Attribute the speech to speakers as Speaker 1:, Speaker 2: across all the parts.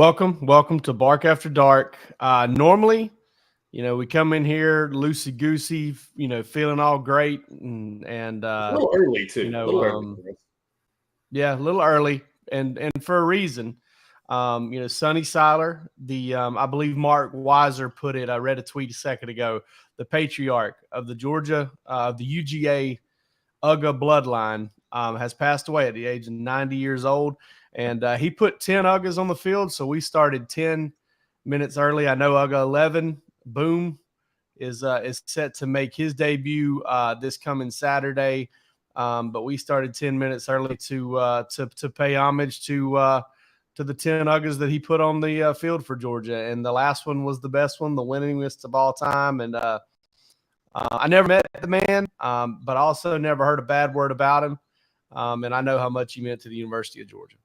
Speaker 1: Welcome to Bark After Dark. Normally, we come in here loosey goosey, feeling all great and
Speaker 2: a little early too.
Speaker 1: Yeah, a little early, and for a reason. Sonny Seiler, I believe Mark Weiser put it. I read a tweet a second ago. The patriarch of the Georgia, the UGA UGA bloodline, has passed away at the age of 90 years old. And he put 10 UGAs on the field, so we started 10 minutes early. I know UGA 11, Boom, is set to make his debut this coming Saturday. But we started 10 minutes early to pay homage to the 10 UGAs that he put on the field for Georgia. And the last one was the best one, the winningest of all time. And I never met the man, but also never heard a bad word about him. And I know how much he meant to the University of Georgia.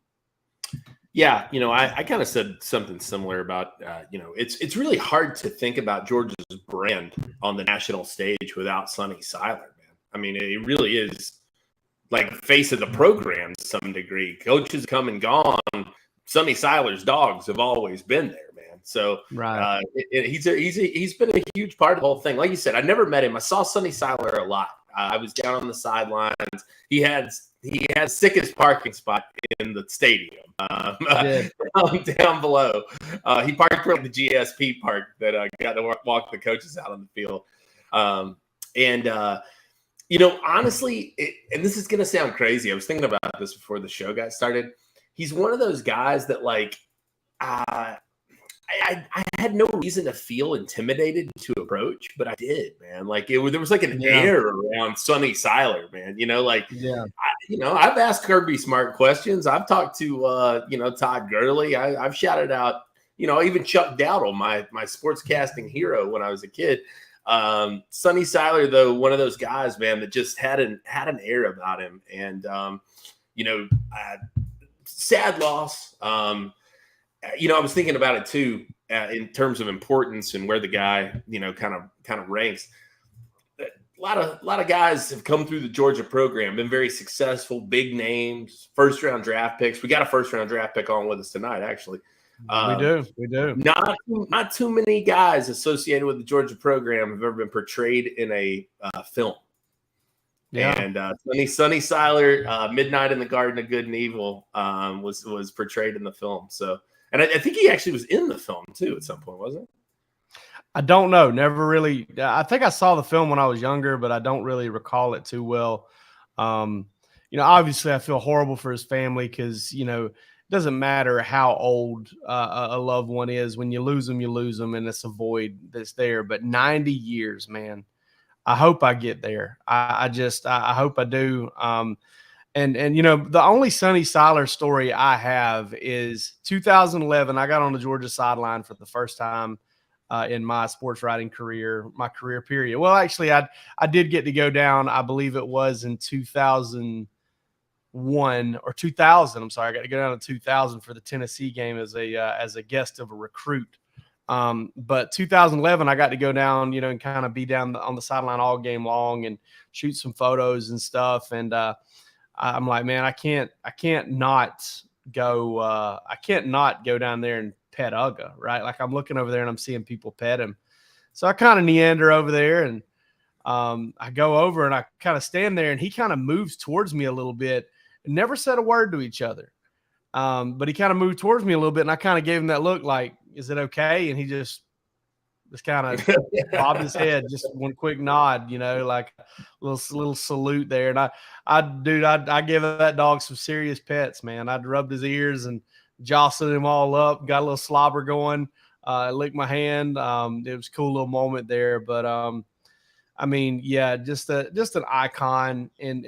Speaker 2: Yeah, I kind of said something similar about, it's really hard to think about Georgia's brand on the national stage without Sonny Seiler, man. I mean, it really is like face of the program to some degree. Coaches come and gone. Sonny Seiler's Dawgs have always been there, man. So
Speaker 1: right.
Speaker 2: He's been a huge part of the whole thing. Like you said, I never met him. I saw Sonny Seiler a lot. I was down on the sidelines. He had sickest parking spot in the stadium down below. He parked right in the GSP park that I got to walk the coaches out on the field. Honestly, and this is going to sound crazy. I was thinking about this before the show got started. He's one of those guys that I had no reason to feel intimidated to approach, but I did, man. There was like an air around Sonny Seiler, man. I've asked Kirby Smart questions. I've talked to Todd Gurley. I've shouted out, even Chuck Dowdle, my sportscasting hero when I was a kid. Sonny Seiler, though, one of those guys, man, that just had an air about him, and sad loss. I was thinking about it too, in terms of importance and where the guy, kind of ranks. A lot of guys have come through the Georgia program, been very successful, big names, first round draft picks. We got a first round draft pick on with us tonight, actually.
Speaker 1: We do.
Speaker 2: Not too many guys associated with the Georgia program have ever been portrayed in a film. Yeah. And Sonny Seiler, Midnight in the Garden of Good and Evil, was portrayed in the film. So. And I think he actually was in the film, too, at some point, wasn't he?
Speaker 1: I don't know. Never really. I think I saw the film when I was younger, but I don't really recall it too well. Obviously, I feel horrible for his family because, it doesn't matter how old a loved one is. When you lose them, and it's a void that's there. But 90 years, man. I hope I get there. I hope I do. And the only Sonny Seiler story I have is 2011. I got on the Georgia sideline for the first time in my sports writing career, my career period. Well, actually, I did get to go down. I believe it was in 2001 or 2000. I'm sorry, I got to go down in 2000 for the Tennessee game as a guest of a recruit. But 2011, I got to go down, and kind of be down on the sideline all game long and shoot some photos and stuff. And I'm like, man, I can't not go down there and pet UGA, right? Like I'm looking over there and I'm seeing people pet him. So I kind of meander over there and I go over and I kind of stand there and he kind of moves towards me a little bit and never said a word to each other. But he kind of moved towards me a little bit and I kind of gave him that look like, is it okay? And he just kind of bobbed his head, just one quick nod, like a little salute there. And I give that dog some serious pets, man. I'd rubbed his ears and jostled him all up, got a little slobber going, licked my hand. It was a cool little moment there. But just an icon. And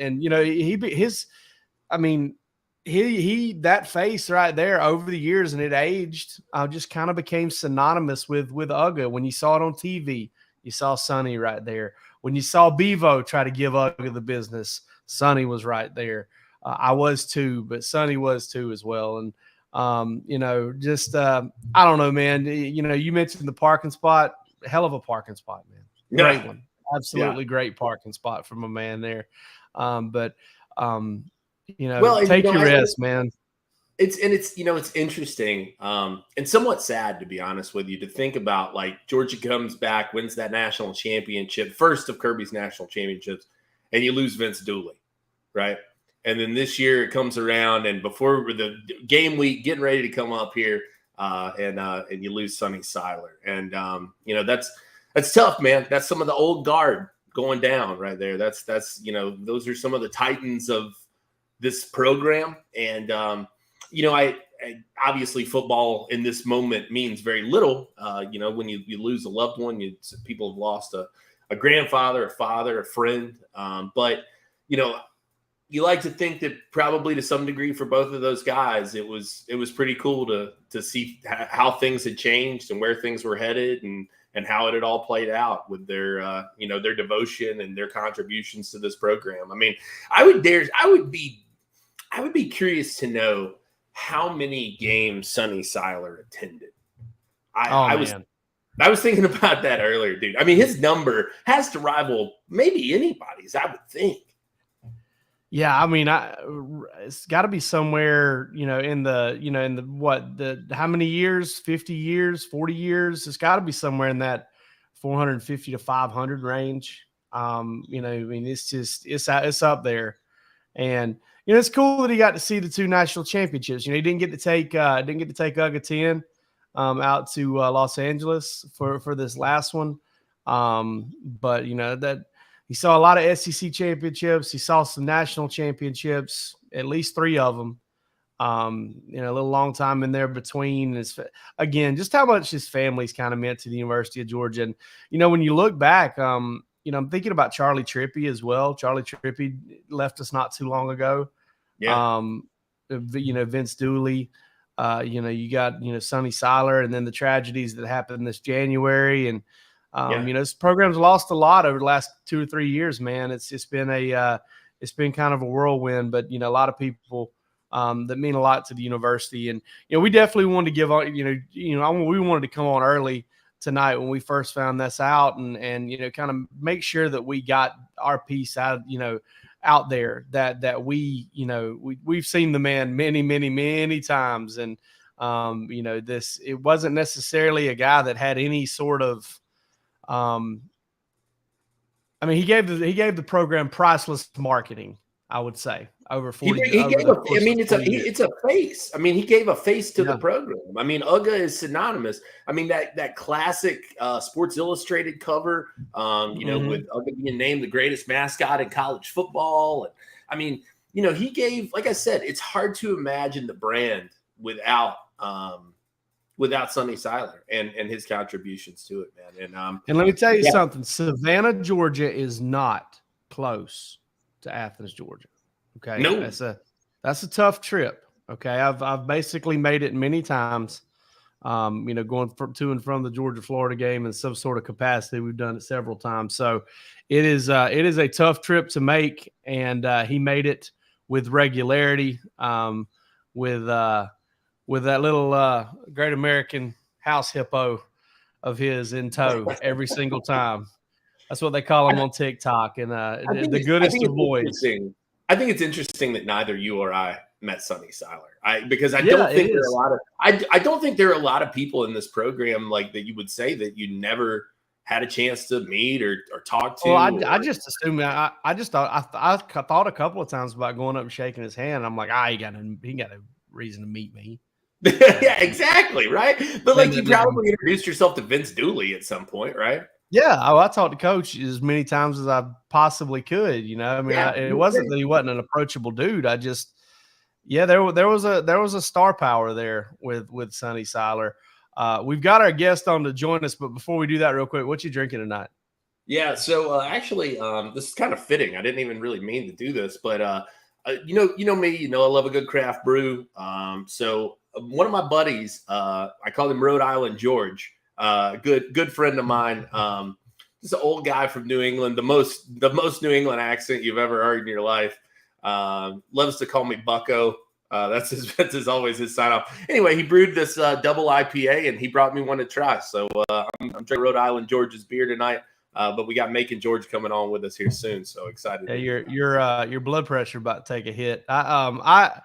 Speaker 1: he that face right there over the years, and it aged, just kind of became synonymous with UGA. When you saw it on TV, you saw Sonny right there. When you saw Bevo try to give UGA the business, Sonny was right there. I was too, but Sonny was too as well. And I don't know, man. You mentioned the parking spot, hell of a parking spot, man. Great one, absolutely great parking spot from a man there. Take your rest, man.
Speaker 2: It's interesting and somewhat sad, to be honest with you, to think about, like, Georgia comes back, wins that national championship, first of Kirby's national championships, and you lose Vince Dooley, right? And then this year it comes around, and before the game week, getting ready to come up here, and you lose Sonny Seiler, and that's tough, man. That's some of the old guard going down right there. That's those are some of the titans of this program, and I obviously football in this moment means very little. When you lose a loved one, people have lost a grandfather, a father, a friend. But you like to think that probably to some degree for both of those guys, it was pretty cool to see how things had changed and where things were headed and how it had all played out with their their devotion and their contributions to this program. I mean, I would be curious to know how many games Sonny Seiler attended. I was thinking about that earlier, dude. I mean, his number has to rival maybe anybody's, I would think.
Speaker 1: Yeah, I mean, it's got to be somewhere, in the how many years? 50 years, 40 years? It's got to be somewhere in that 450 to 500 range. I mean, it's up there, and it's cool that he got to see the 2 national championships. He didn't get to take UGA 10 out to Los Angeles for this last one, but that. He saw a lot of SEC championships. He saw some national championships, at least 3 of them. A little long time in there between. Again, just how much his family's kind of meant to the University of Georgia. And, when you look back, I'm thinking about Charlie Trippey as well. Charlie Trippey left us not too long ago.
Speaker 2: Yeah.
Speaker 1: Vince Dooley. You got, Sonny Seiler, and then the tragedies that happened this January. And, this program's lost a lot over the last 2 or 3 years, man. It's been kind of a whirlwind, but a lot of people that mean a lot to the university, and we definitely wanted to give on. We wanted to come on early tonight when we first found this out, and kind of make sure that we got our piece out there that we've seen the man many, many, many times, and it wasn't necessarily a guy that had any sort of he gave the program priceless marketing, I would say, over 40 years.
Speaker 2: It's a face. I mean, he gave a face to the program. I mean, UGA is synonymous. I mean, that classic Sports Illustrated cover, with UGA being named the greatest mascot in college football. And I mean, he gave, like I said, it's hard to imagine the brand without Sonny Seiler and his contributions to it, man.
Speaker 1: And let me tell you something. Savannah, Georgia is not close to Athens, Georgia. Okay.
Speaker 2: No.
Speaker 1: That's a tough trip. Okay. I've basically made it many times. Going to and from the Georgia-Florida game in some sort of capacity. We've done it several times. So it is a tough trip to make, and he made it with regularity, with that little Great American House Hippo of his in tow every single time. That's what they call him on TikTok. And the goodest of boys.
Speaker 2: I think it's interesting that neither you or I met Sonny Seiler. Because I don't think there are a lot of I don't think there are a lot of people in this program like that you would say that you never had a chance to meet or talk to.
Speaker 1: Well, I just assumed I thought a couple of times about going up and shaking his hand. I'm like, he got a reason to meet me.
Speaker 2: Yeah, exactly, right? But like, you probably introduced yourself to Vince Dooley at some point, right?
Speaker 1: Yeah, I talked to Coach as many times as I possibly could. It wasn't that he wasn't an approachable dude. I just, there was a star power there with Sonny Seiler. We've got our guest on to join us, but before we do that, real quick, what you drinking tonight?
Speaker 2: Yeah, so actually, this is kind of fitting. I didn't even really mean to do this, but me, I love a good craft brew. So one of my buddies, I call him Rhode Island George, good friend of mine. Just an old guy from New England, the most New England accent you've ever heard in your life. Loves to call me Bucko. That's always his sign off. Anyway, he brewed this double IPA, and he brought me one to try. So I'm drinking Rhode Island George's beer tonight. But we got Macon George coming on with us here soon, so excited.
Speaker 1: Yeah, your blood pressure about to take a hit. I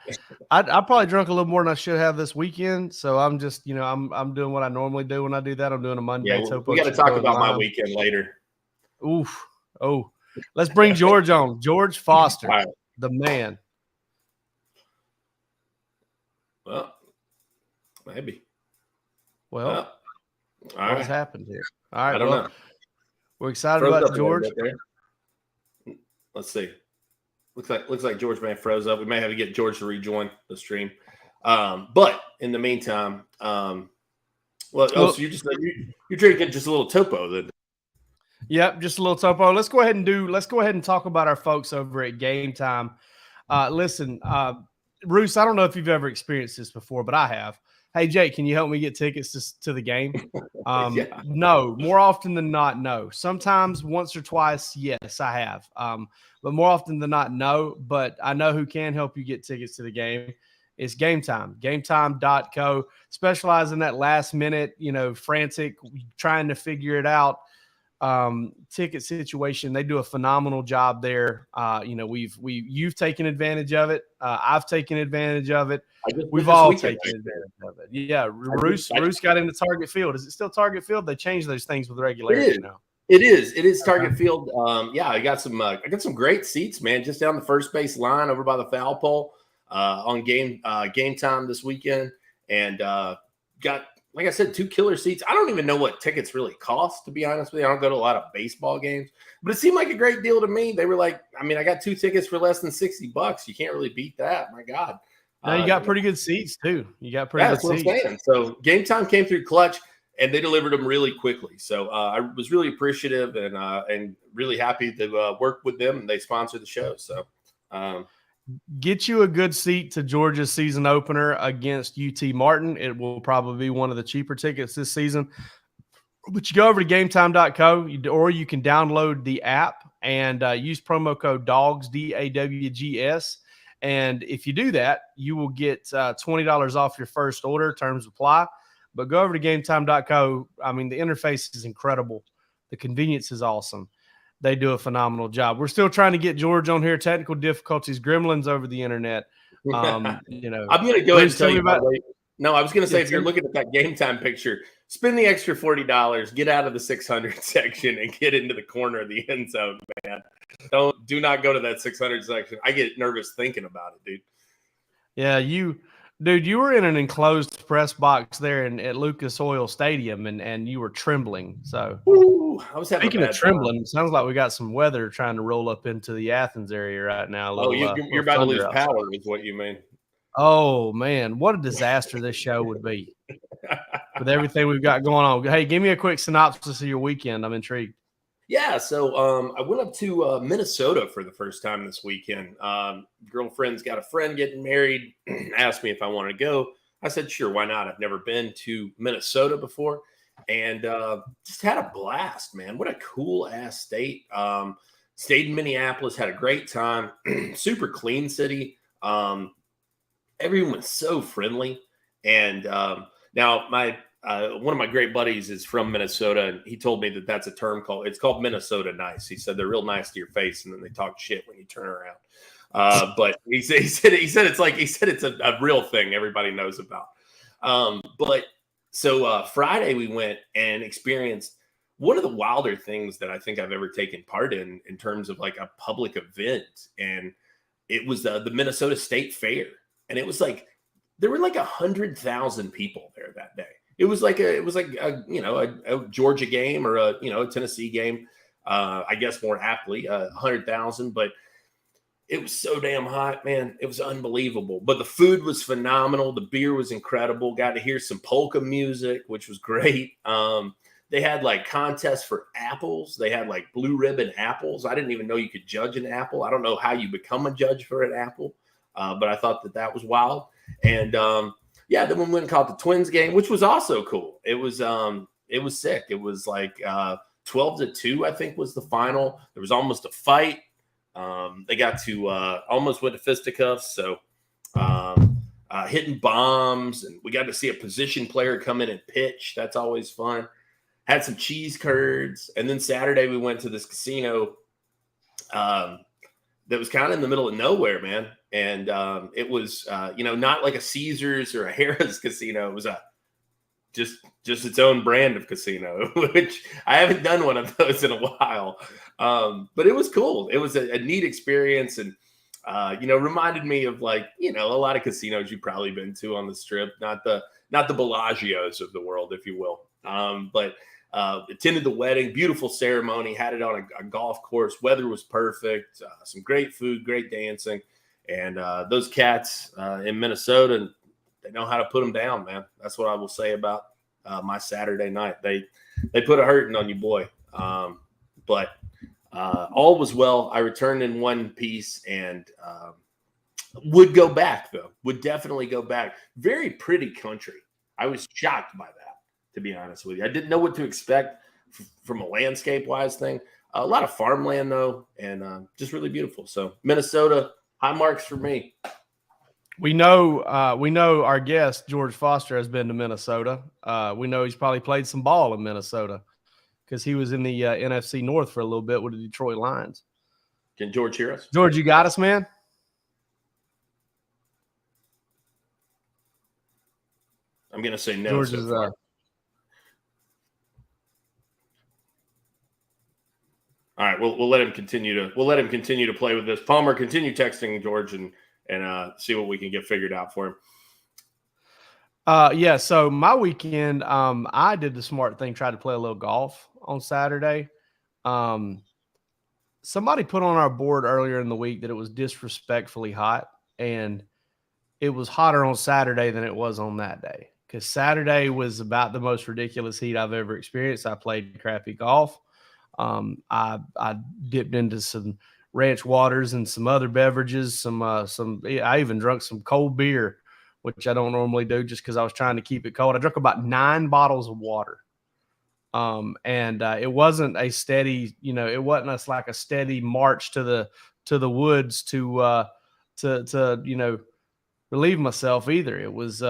Speaker 1: probably drunk a little more than I should have this weekend, so I'm just I'm doing what I normally do when I do that. I'm doing a Monday.
Speaker 2: Yeah, we got to talk about my weekend later.
Speaker 1: Oof. Oh, let's bring George on. George Foster, right. The man.
Speaker 2: Well, maybe.
Speaker 1: Well, what has happened here? All right,
Speaker 2: I don't know.
Speaker 1: We're excited about George.
Speaker 2: Let's see. Looks like George may have froze up. We may have to get George to rejoin the stream. But in the meantime, so you're drinking just a little topo then.
Speaker 1: Yep, just a little topo. Let's go ahead and talk about our folks over at Game Time. Listen, Roos, I don't know if you've ever experienced this before, but I have. Hey, Jake, can you help me get tickets to the game?
Speaker 2: Yeah.
Speaker 1: No, more often than not, no. Sometimes once or twice, yes, I have. But more often than not, no. But I know who can help you get tickets to the game. It's Game Time, gametime.co. Specialize in that last minute, frantic, trying to figure it out ticket situation. They do a phenomenal job there. You've taken advantage of it. I've taken advantage of it. We've all taken advantage of it. Yeah, Roos got into Target Field. Is it still Target Field? They changed those things with regularity now.
Speaker 2: It is Target Field. I got some great seats, man, just down the first base line over by the foul pole on game time this weekend, and got, like I said, 2 killer seats. I don't even know what tickets really cost, to be honest with you. I don't go to a lot of baseball games, but it seemed like a great deal to me. They were like, I got 2 tickets for less than $60. You can't really beat that. My God.
Speaker 1: No, you got pretty good seats too. You got pretty good seats.
Speaker 2: That's what I'm saying. So Game Time came through clutch, and they delivered them really quickly. So I was really appreciative and really happy to work with them, and they sponsored the show. So
Speaker 1: get you a good seat to Georgia's season opener against UT Martin. It will probably be one of the cheaper tickets this season. But you go over to gametime.co, or you can download the app and use promo code DAWGS, DAWGS. And if you do that, you will get $20 off your first order. Terms apply. But go over to gametime.co. The interface is incredible. The convenience is awesome. They do a phenomenal job. We're still trying to get George on here. Technical difficulties, gremlins over the internet.
Speaker 2: I'm going to go ahead and tell you about it. No, I was going to say, if you're looking at that Game Time picture, spend the extra $40, get out of the 600 section and get into the corner of the end zone, man. Do not go to that 600 section. I get nervous thinking about it, dude.
Speaker 1: Yeah, you were in an enclosed press box there at Lucas Oil Stadium, and you were trembling. So,
Speaker 2: I was having
Speaker 1: speaking of trembling, sounds like we got some weather trying to roll up into the Athens area right now.
Speaker 2: You're about to lose power, is what you mean.
Speaker 1: Oh man, what a disaster this show would be with everything we've got going on. Hey, give me a quick synopsis of your weekend. I'm intrigued.
Speaker 2: Yeah, so I went up to Minnesota for the first time this weekend. Girlfriend's got a friend getting married, asked me if I wanted to go. I said, sure, why not? I've never been to Minnesota before, and just had a blast, man. What a cool-ass state. Stayed in Minneapolis, had a great time. Super clean city. Everyone was so friendly. And now one of my great buddies is from Minnesota, and he told me that that's a term it's called Minnesota nice. He said they're real nice to your face, and then they talk shit when you turn around. But he said it's a real thing everybody knows about. But so Friday we went and experienced one of the wilder things that I think I've ever taken part in terms of like a public event, and it was the Minnesota State Fair, and it was like there were like 100,000 people there that day. It was like a Georgia game or a Tennessee game. I guess more aptly 100,000, but it was so damn hot, man. It was unbelievable. But the food was phenomenal. The beer was incredible. Got to hear some polka music, which was great. They had like contests for apples. They had like blue ribbon apples. I didn't even know you could judge an apple. I don't know how you become a judge for an apple, but I thought that was wild. And then we went and caught the Twins game, which was also cool. It was sick. It was like 12-2, I think, was the final. There was almost a fight. They got to almost went to fisticuffs. So hitting bombs, and we got to see a position player come in and pitch. That's always fun. had some cheese curds, and then Saturday we went to this casino that was kind of in the middle of nowhere, man. And it was, not like a Caesars or a Harrah's casino. It was just its own brand of casino, which I haven't done one of those in a while. But it was cool. It was a neat experience, and reminded me of a lot of casinos you've probably been to on the Strip, not the Bellagios of the world, if you will. But attended the wedding, beautiful ceremony, had it on a golf course. Weather was perfect, some great food, great dancing. And those cats in Minnesota, they know how to put them down, man. That's what I will say about my Saturday night. They put a hurting on you, boy. But all was well. I returned in one piece and would go back, though. Would definitely go back. Very pretty country. I was shocked by that, to be honest with you. I didn't know what to expect from a landscape-wise thing. A lot of farmland, though, and just really beautiful. So Minnesota, high marks for me.
Speaker 1: We know our guest, George Foster, has been to Minnesota. We know he's probably played some ball in Minnesota because he was in the NFC North for a little bit with the Detroit Lions.
Speaker 2: Can George hear us?
Speaker 1: George, you got us, man?
Speaker 2: I'm going to say no.
Speaker 1: George
Speaker 2: so
Speaker 1: is
Speaker 2: far. All right, we'll let him continue to play with this. Palmer, continue texting George and see what we can get figured out for him.
Speaker 1: Yeah. So my weekend, I did the smart thing, tried to play a little golf on Saturday. Somebody put on our board earlier in the week that it was disrespectfully hot, and it was hotter on Saturday than it was on that day. Because Saturday was about the most ridiculous heat I've ever experienced. I played crappy golf. I dipped into some ranch waters and some other beverages. I even drunk some cold beer, which I don't normally do just because I was trying to keep it cold. I drank about 9 bottles of water. And it wasn't a steady, it wasn't like a steady march to the woods to relieve myself either. It was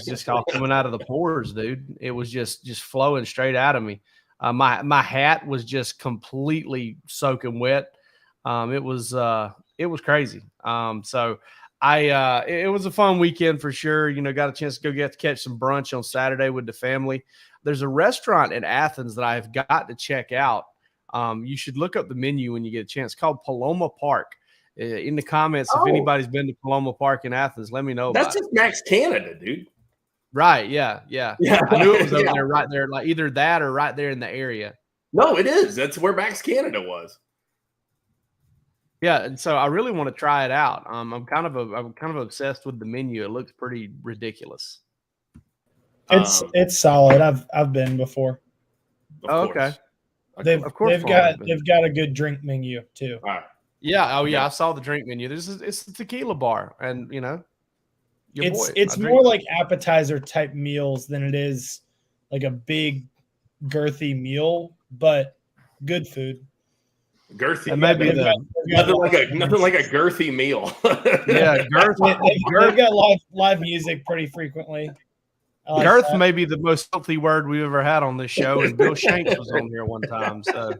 Speaker 1: just all coming out of the pores, dude. It was just flowing straight out of me. My hat was just completely soaking wet. It was crazy. So it was a fun weekend for sure. Got a chance to go catch some brunch on Saturday with the family. There's a restaurant in Athens that I've got to check out. You should look up the menu when you get a chance. It's called Paloma Park. In the comments, if anybody's been to Paloma Park in Athens, let me know.
Speaker 2: That's just Max Canada, dude.
Speaker 1: Right. Yeah. I knew it was over there, right there, like either that or right there in the area.
Speaker 2: No, it is. That's where Max Canada was.
Speaker 1: Yeah, and so I really want to try it out. I'm kind of obsessed with the menu. It looks pretty ridiculous.
Speaker 3: It's solid. I've been before.
Speaker 1: Okay.
Speaker 3: They've got a good drink menu too.
Speaker 2: All right.
Speaker 1: Yeah. Oh yeah. I saw the drink menu. It's a tequila bar, and
Speaker 3: it's more like appetizer type meals than it is like a big girthy meal, but good food.
Speaker 2: Girthy,
Speaker 1: and maybe
Speaker 2: nothing like a girthy meal.
Speaker 1: Yeah,
Speaker 3: they've got live music pretty frequly.
Speaker 1: Girth may be the most healthy word we've ever had on this show, and Bill Shanks was on here one time. So,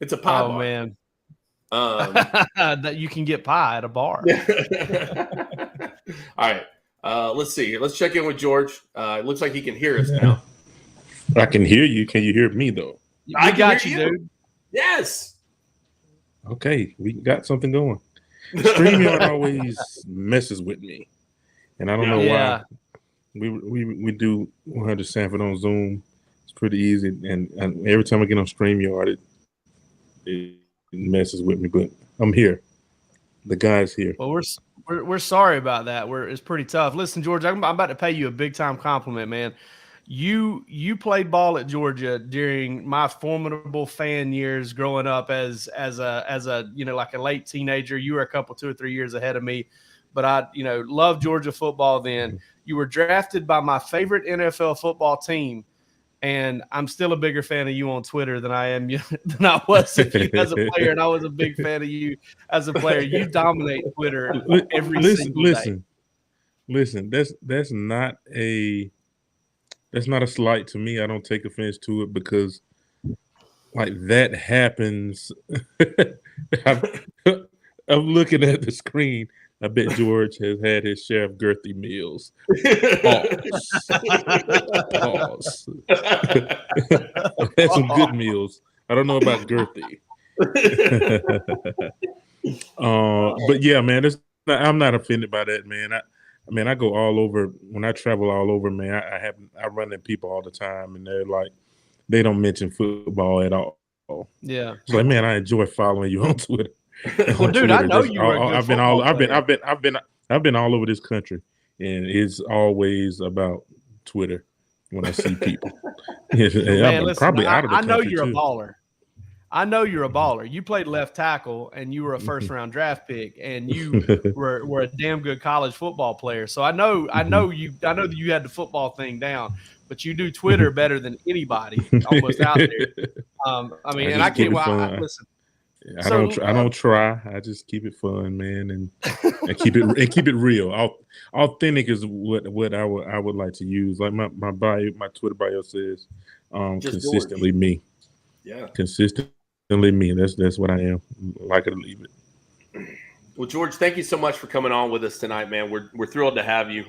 Speaker 2: it's a pie bar.
Speaker 1: Man, that you can get pie at a bar.
Speaker 2: All right, let's see here. Let's check in with George. It looks like he can hear us now.
Speaker 4: I can hear you. Can you hear me though?
Speaker 1: I got you, dude.
Speaker 2: Yes.
Speaker 4: Okay, we got something going. StreamYard always messes with me, and I don't know why. We do 100 Sanford on Zoom. It's pretty easy, and every time I get on StreamYard, it messes with me. But I'm here. The guy's here.
Speaker 1: Well, we're sorry about that. It's pretty tough. Listen, George, I'm about to pay you a big time compliment, man. You played ball at Georgia during my formidable fan years growing up as a like a late teenager. You were a couple 2 or 3 years ahead of me, but I loved Georgia football then. You were drafted by my favorite NFL football team, and I'm still a bigger fan of you on Twitter than I was of you as a player, and I was a big fan of you as a player. You dominate Twitter every single day.
Speaker 4: Listen, that's not a that's not a slight to me. I don't take offense to it because like that happens. I'm looking at the screen. I bet George has had his share of girthy meals. Pause. Had some good meals. I don't know about girthy. But yeah, man, I'm not offended by that, man. I go all over when I travel all over, man. I run into people all the time, and they're like, they don't mention football at all.
Speaker 1: Yeah,
Speaker 4: it's like, man, I enjoy following you on Twitter.
Speaker 1: Well, dude, I know you were a good football player.
Speaker 4: I've been all over this country, and it's always about Twitter when I see people.
Speaker 1: Man, listen,
Speaker 4: probably out of the
Speaker 1: I know
Speaker 4: country
Speaker 1: you're
Speaker 4: too.
Speaker 1: a baller. I know you're a baller. You played left tackle, and you were a first-round draft pick, and you were a damn good college football player. So I know that you had the football thing down, but you do Twitter better than anybody almost out there. I mean, and I can't. Well, listen.
Speaker 4: I don't try. I just keep it fun, man, and keep it real. Authentic is what I would like to use. Like my Twitter bio says, consistently
Speaker 2: George.
Speaker 4: Me.
Speaker 2: Yeah,
Speaker 4: consistently me. That's what I am. Like it or leave it.
Speaker 2: Well, George, thank you so much for coming on with us tonight, man. We're thrilled to have you.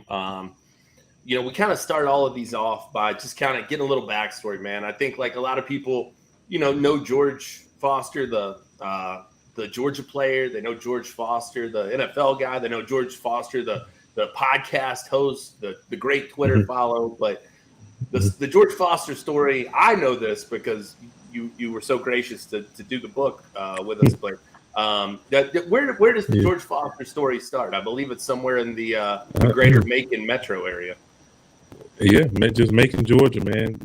Speaker 2: We kind of start all of these off by just kind of getting a little backstory, man. I think like a lot of people, know George Foster, the Georgia player. They know George Foster, the NFL guy. They know George Foster, the podcast host, the great Twitter follow. But the George Foster story, I know this because you were so gracious to do the book with us. But where does the George Foster story start? I believe it's somewhere in the greater Macon metro area.
Speaker 4: Yeah, just Macon, Georgia, man.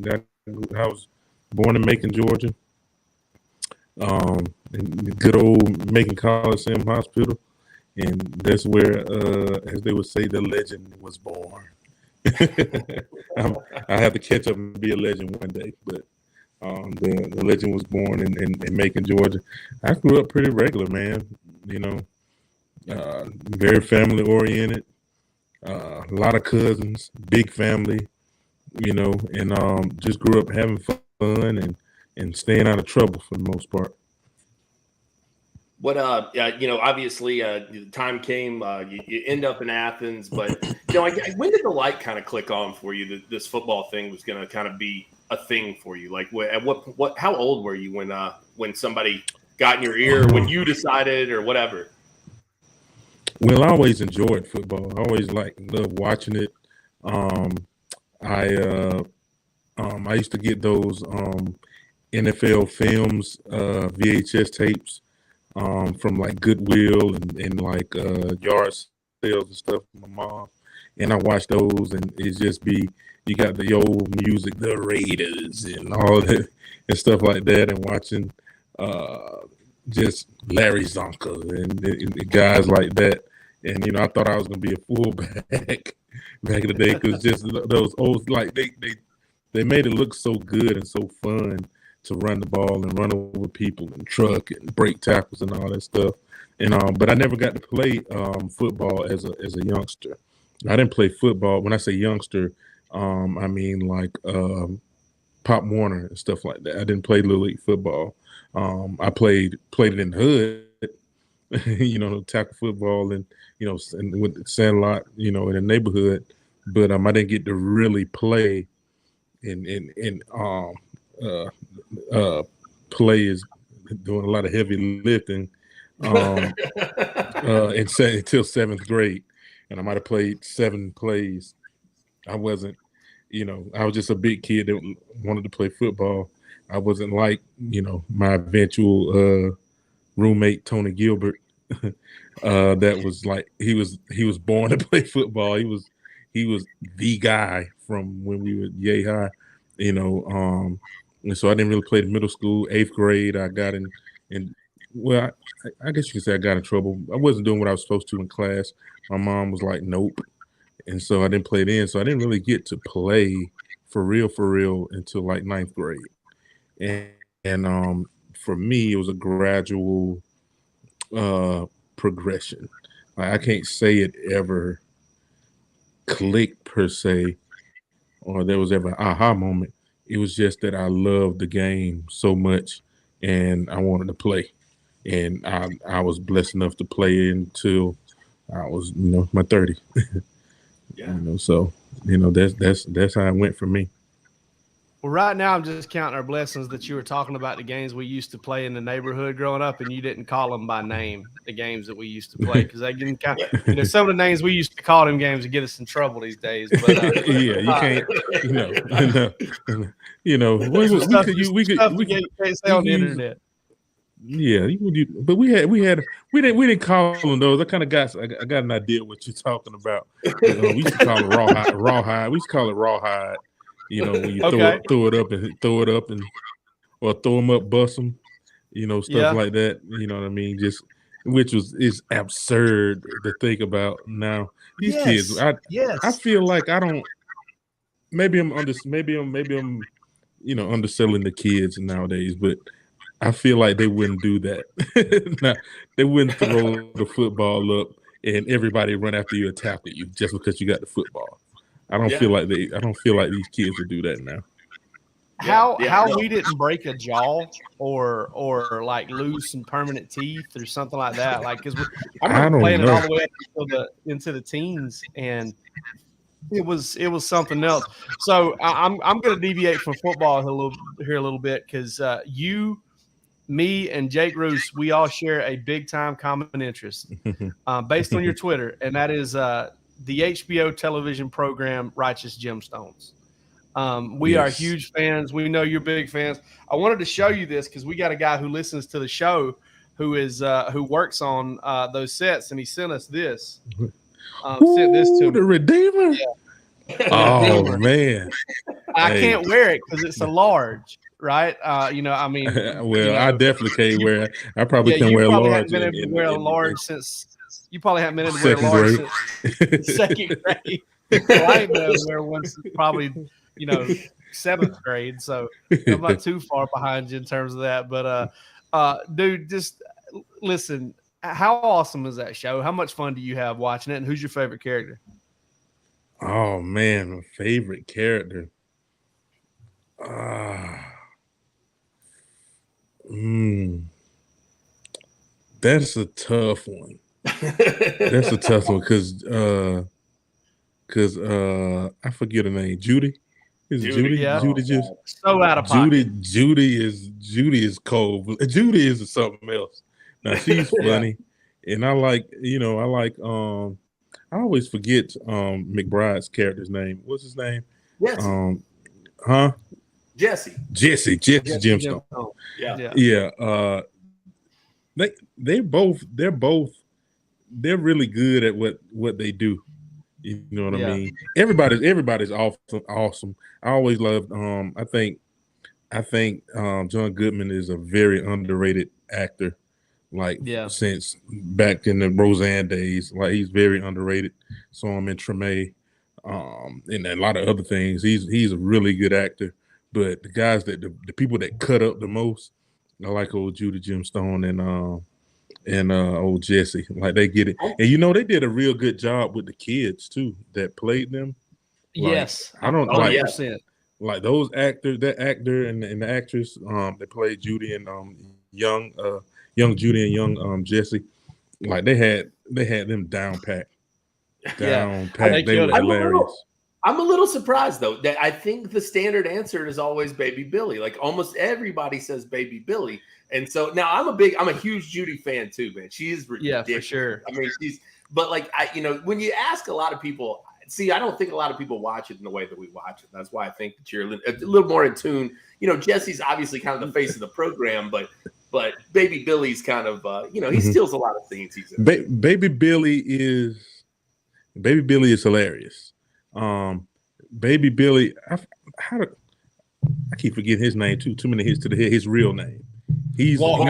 Speaker 4: I was born in Macon, Georgia. In the good old Macon Coliseum Hospital, and that's where, as they would say, the legend was born. I have to catch up and be a legend one day, but the legend was born in Macon, Georgia. I grew up pretty regular, man. Very family oriented. A lot of cousins, big family. And just grew up having fun and staying out of trouble for the most part.
Speaker 2: What obviously the time came, you end up in Athens, but when did the light kind of click on for you that this football thing was going to kind of be a thing for you? Like how old were you when somebody got in your ear, when you decided or whatever?
Speaker 4: Well, I always enjoyed football. I always loved watching it. I used to get those NFL films, VHS tapes from like Goodwill and like yard sales and stuff with my mom. And I watched those, and it just you got the old music, the Raiders and all that and stuff like that, and watching just Larry Zonka and guys like that. And I thought I was gonna be a fullback back in the day, because just those old, like they made it look so good and so fun to run the ball and run over people and truck and break tackles and all that stuff. And but I never got to play football as a youngster. I didn't play football. When I say youngster, I mean like Pop Warner and stuff like that. I didn't play Little League football. I played it in the hood, tackle football and with the Sandlot, in the neighborhood. But I didn't get to really play play is doing a lot of heavy lifting until seventh grade, and I might have played 7 plays. I wasn't, I was just a big kid that wanted to play football. I wasn't like, my eventual roommate Tony Gilbert. That was like he was born to play football. He was the guy from when we were yay high, and so I didn't really play the middle school. 8th grade, I got in well, I guess you could say I got in trouble. I wasn't doing what I was supposed to in class. My mom was like, nope. And so I didn't play then. So I didn't really get to play for real until like 9th grade. And for me, it was a gradual progression. I can't say it ever clicked per se or there was ever an aha moment. It was just that I loved the game so much, and I wanted to play. And I was blessed enough to play until I was, my 30.
Speaker 2: Yeah.
Speaker 4: So that's how it went for me.
Speaker 1: Well, right now I'm just counting our blessings that you were talking about the games we used to play in the neighborhood growing up, and you didn't call them by name, the games that we used to play, because they can kind of, some of the names we used to call them games would get us in trouble these days. But
Speaker 4: yeah, you can't, we could
Speaker 1: say on the internet.
Speaker 4: Yeah, but we didn't call them those. I kind of got an idea what you're talking about. We used to call it rawhide. We used to call it rawhide. When you throw it up and or throw them up, bust them, stuff like that. You know what I mean? Just which is absurd to think about now. These kids, I feel like I don't. Maybe I'm underselling the kids nowadays, but I feel like they wouldn't do that. Now, they wouldn't throw the football up and everybody run after you and tackle you just because you got the football. I don't feel like these kids would do that now.
Speaker 1: How we didn't break a jaw or like lose some permanent teeth or something like that? Like, because I remember playing it all the way up into the teens, and it was something else. So I'm going to deviate from football here a little bit, because you, me, and Jake Roos, we all share a big time common interest based on your Twitter, and that is the HBO television program Righteous Gemstones. We are huge fans. We know you're big fans. I wanted to show you this because we got a guy who listens to the show who works on those sets, and he sent us this. Sent this to me.
Speaker 4: The Redeemer.
Speaker 1: Yeah.
Speaker 4: Oh man,
Speaker 1: I can't wear it because it's a large, right? I
Speaker 4: definitely can't wear it. I probably can wear a large.
Speaker 1: You probably haven't been able to wear a large since second grade. Well, I ain't been able to wear one since probably, 7th grade. So I'm not too far behind you in terms of that. But, dude, just listen, how awesome is that show? How much fun do you have watching it? And who's your favorite character?
Speaker 4: Oh, man, my favorite character. That's a tough one. That's a tough one because I forget her name. Judy. Is Judy?
Speaker 1: Yeah.
Speaker 4: Judy just
Speaker 1: so out of pocket.
Speaker 4: Judy is cold. Judy is something else. Now she's funny, and I always forget McBride's character's name. What's his name?
Speaker 2: Yes. Jesse
Speaker 4: Gemstone. Yeah. They're really good at what they do. You know what I mean? Everybody's awesome. I always loved I think John Goodman is a very underrated actor. Since back in the Roseanne days, he's very underrated. Saw him in Treme, and a lot of other things. He's a really good actor. But the guys the people that cut up the most, I like old Judy Gemstone and old Jesse. They get it. And they did a real good job with the kids too that played them.
Speaker 1: Yes.
Speaker 4: I don't
Speaker 1: 100%.
Speaker 4: Like those actors, that actor and the actress that played Judy and young Judy and young Jesse, they had them down packed. They were hilarious.
Speaker 2: I'm a little surprised though that I think the standard answer is always Baby Billy. Like almost everybody says Baby Billy. And so now I'm a huge Judy fan too, man. She is ridiculous.
Speaker 1: Yeah, for sure.
Speaker 2: I mean, when you ask a lot of people, I don't think a lot of people watch it in the way that we watch it. That's why I think that you're a little more in tune. Jesse's obviously kind of the face of the program, but Baby Billy's kind of, he steals a lot of scenes. He's in.
Speaker 4: Baby Billy is hilarious. Baby Billy, I keep forgetting his name too. Too many hits to the head. His real name. He's Walter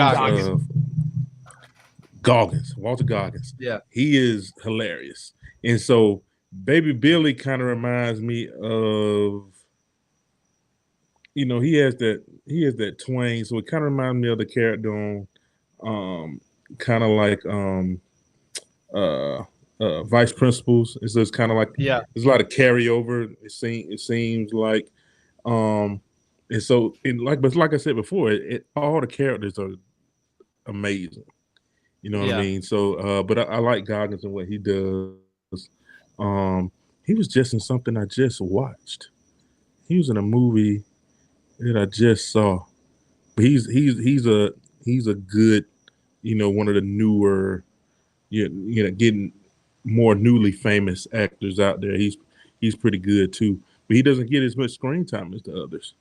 Speaker 4: Goggins. Yeah, he is hilarious. And so Baby Billy kind of reminds me of, he has that twang. So it kind of reminds me of the character on, kind of like vice principals. It's just kind of like there's a lot of carryover. It seems like, and so but like I said before, all the characters are amazing. You know what I mean? So, but I like Goggins and what he does. He was just in something I just watched. He was in a movie that I just saw. But he's a good, one of the newer, getting more newly famous actors out there. He's pretty good too. But he doesn't get as much screen time as the others.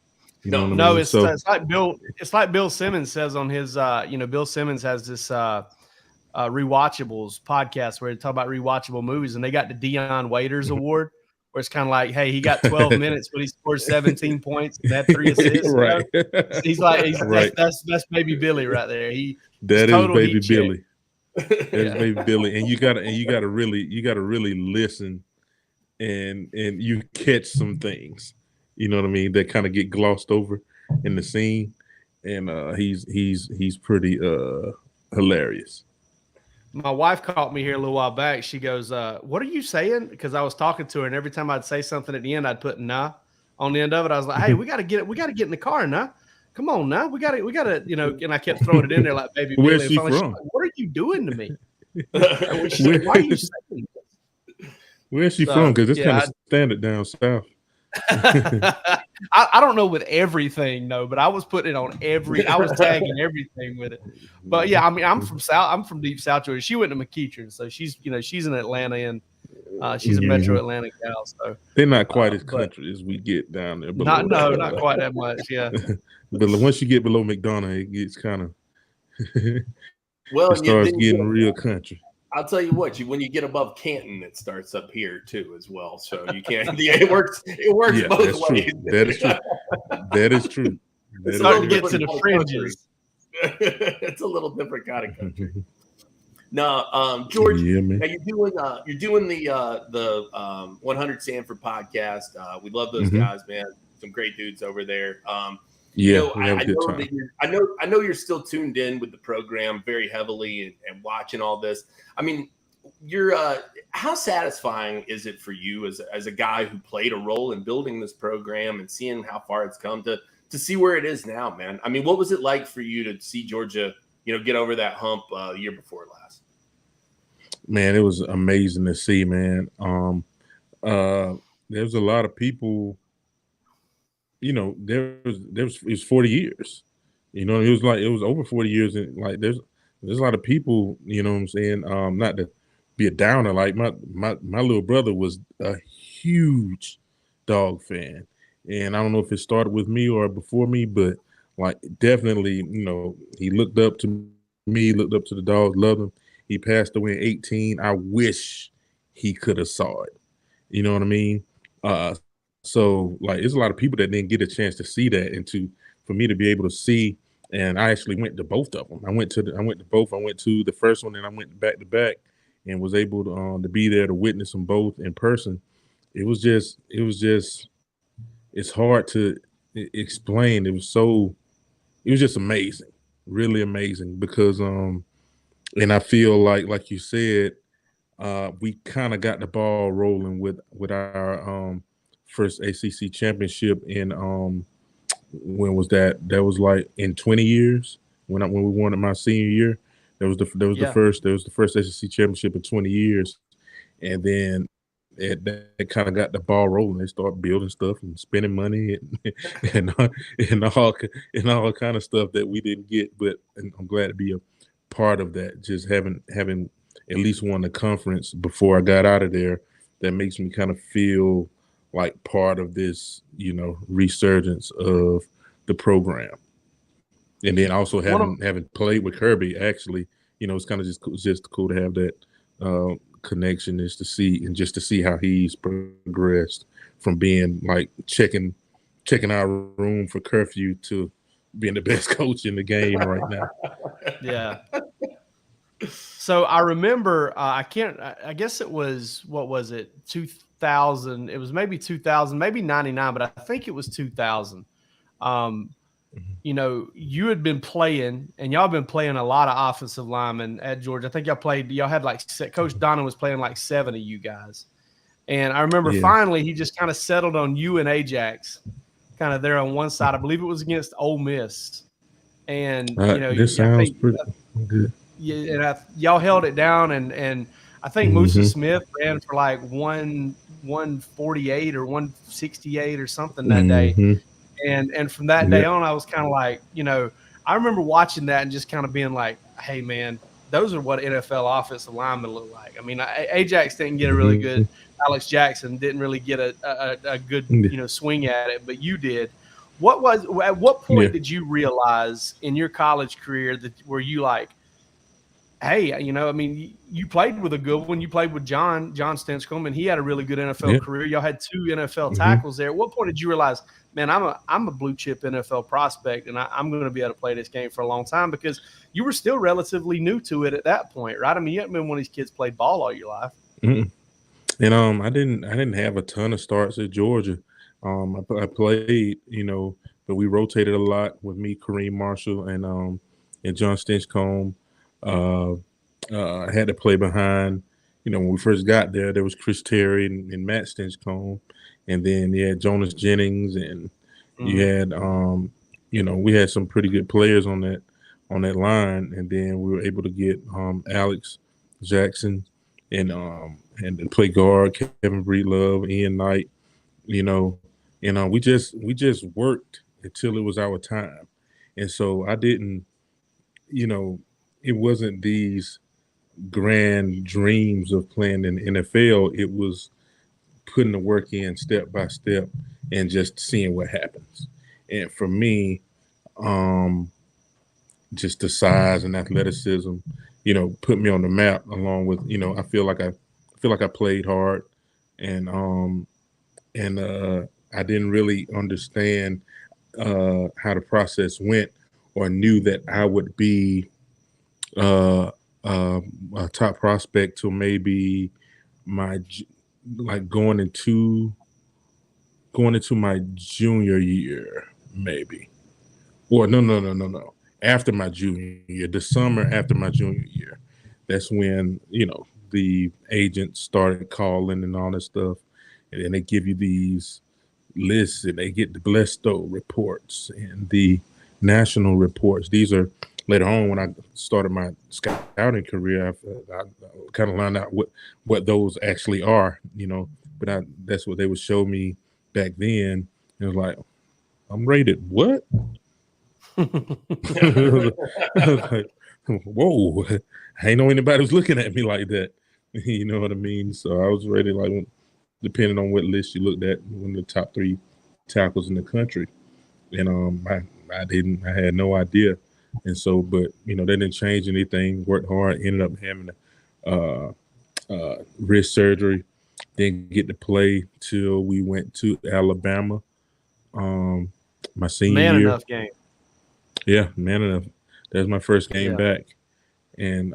Speaker 4: You know what I mean?
Speaker 1: It's like Bill. It's like Bill Simmons says on his. Bill Simmons has this Rewatchables podcast where they talk about rewatchable movies, and they got the Dion Waiters Award, where it's kind of like, hey, he got 12 minutes, but he scored 17 points and had 3 assists.
Speaker 4: Right.
Speaker 1: He's like,
Speaker 4: right.
Speaker 1: That's baby Billy right there.
Speaker 4: That is baby Billy. That is baby Billy, and you gotta really listen, and you catch some things. You know what I mean? That kind of get glossed over in the scene, and he's pretty hilarious.
Speaker 1: My wife caught me here a little while back. She goes, "What are you saying?" Because I was talking to her, and every time I'd say something at the end, I'd put "nah" on the end of it. I was like, "Hey, we gotta get in the car now. Come on now, we gotta, And I kept throwing it in there like baby.
Speaker 4: Where's
Speaker 1: Billy.
Speaker 4: she from?
Speaker 1: Like, what are you doing to me? Why are you saying this?
Speaker 4: Where's she from? Because it's kind of standard down south.
Speaker 1: I don't know with everything, no, but I was putting it on I was tagging everything with it. But yeah, I mean, I'm from deep South Georgia. She went to McEachern, so she's in Atlanta, and she's a Metro Atlanta gal. So
Speaker 4: they're not quite as country as we get down there.
Speaker 1: Not quite that much, yeah.
Speaker 4: But once you get below McDonough, it gets kind of it starts getting real country.
Speaker 2: I'll tell you what, when you get above Canton, it starts up here too as well. So you can't. It works. It works both ways.
Speaker 4: True. That is true. That is true.
Speaker 1: It's starting to get to the fringes.
Speaker 2: It's a little different kind of country. No, George, now you're doing the 100 Sanford podcast. We love those guys, man. Some great dudes over there. I know you're still tuned in with the program very heavily and watching all this. I mean, you're how satisfying is it for you as a guy who played a role in building this program and seeing how far it's come to see where it is now, man? I mean, what was it like for you to see Georgia, get over that hump the year before last?
Speaker 4: Man, it was amazing to see, man. There's a lot of people. It was 40 years. It was over 40 years, and like there's a lot of people. You know what I'm saying? Not to be a downer. Like my little brother was a huge Dawg fan, and I don't know if it started with me or before me, but like definitely, he looked up to me, looked up to the Dawgs, loved them. He passed away in 18. I wish he could have saw it. You know what I mean? So like, there's a lot of people that didn't get a chance to see that, and for me to be able to see. And I actually went to both of them. I went to both. I went to the first one, and I went back to back, and was able to be there to witness them both in person. It was just it's hard to explain. It was just amazing, really amazing, because and I feel like you said, we kind of got the ball rolling with our first ACC championship in when was that? That was like in 20 years when we won it my senior year. That was the first ACC championship in 20 years, and then that kind of got the ball rolling. They start building stuff and spending money and all kind of stuff that we didn't get. But I'm glad to be a part of that. Just having at least won the conference before I got out of there, that makes me kind of feel like part of this, resurgence of the program. And then also having played with Kirby, actually, it's kind of just cool to have that connection, just to see how he's progressed from being like checking our room for curfew to being the best coach in the game right now.
Speaker 1: Yeah. So I remember, I guess it was, what was it? 2000. It was maybe 2000, maybe 99, but I think it was 2000. you know, you had been playing, and y'all been playing a lot of offensive linemen at Georgia. I think y'all had like Coach Donnan was playing like 7 of you guys. And I remember finally he just kind of settled on you and Ajax kind of there on one side. I believe it was against Ole Miss. And, you know,
Speaker 4: this sounds pretty good.
Speaker 1: Yeah, and y'all held it down, and I think Musa Smith ran for like 148 or 168 or something that day. And from that day on, I was kind of like, you know, I remember watching that and just kind of being like, hey, man, those are what NFL offensive linemen look like. I mean, Ajax didn't get a really good – Alex Jackson didn't really get a good, you know, swing at it, but you did. At what point did you realize in your college career that were you like, hey, you know, I mean, you played with a good one. You played with John Stinchcomb, and he had a really good NFL career. Y'all had 2 NFL tackles there. At what point did you realize, man, I'm a blue chip NFL prospect, and I'm going to be able to play this game for a long time? Because you were still relatively new to it at that point, right? I mean, you haven't been one of these kids played ball all your life.
Speaker 4: And I didn't have a ton of starts at Georgia. I played, you know, but we rotated a lot with me, Kareem Marshall, and John Stinchcomb. I had to play behind, you know, when we first got there was Chris Terry and Matt Stinchcomb, and then you had Jonas Jennings, and you had, you know, we had some pretty good players on that line, and then we were able to get Alex Jackson and play guard, Kevin Breedlove, Ian Knight, you know, and we just worked until it was our time. And so I didn't, you know, it wasn't these grand dreams of playing in the NFL. It was putting the work in step by step and just seeing what happens. And for me, just the size and athleticism, you know, put me on the map, along with, you know, I feel like I played hard, and I didn't really understand how the process went, or knew that I would be a top prospect till maybe going into my junior year, maybe. Or no. After my junior year, the summer after my junior year, that's when, you know, the agents started calling and all that stuff, and then they give you these lists, and they get the Blesto reports and the national reports. These are later on when I started my scouting career. I kind of learned out what those actually are, you know. But that's what they would show me back then. It was like, I'm rated what? I was like, whoa, I ain't know anybody was looking at me like that. You know what I mean? So I was rated, like, depending on what list you looked at, one of the top 3 tackles in the country. And I had no idea. And so, but, you know, they didn't change anything, worked hard, ended up having wrist surgery, didn't get to play till we went to Alabama my senior year.
Speaker 1: Man enough game.
Speaker 4: Yeah, man enough. That was my first game back. And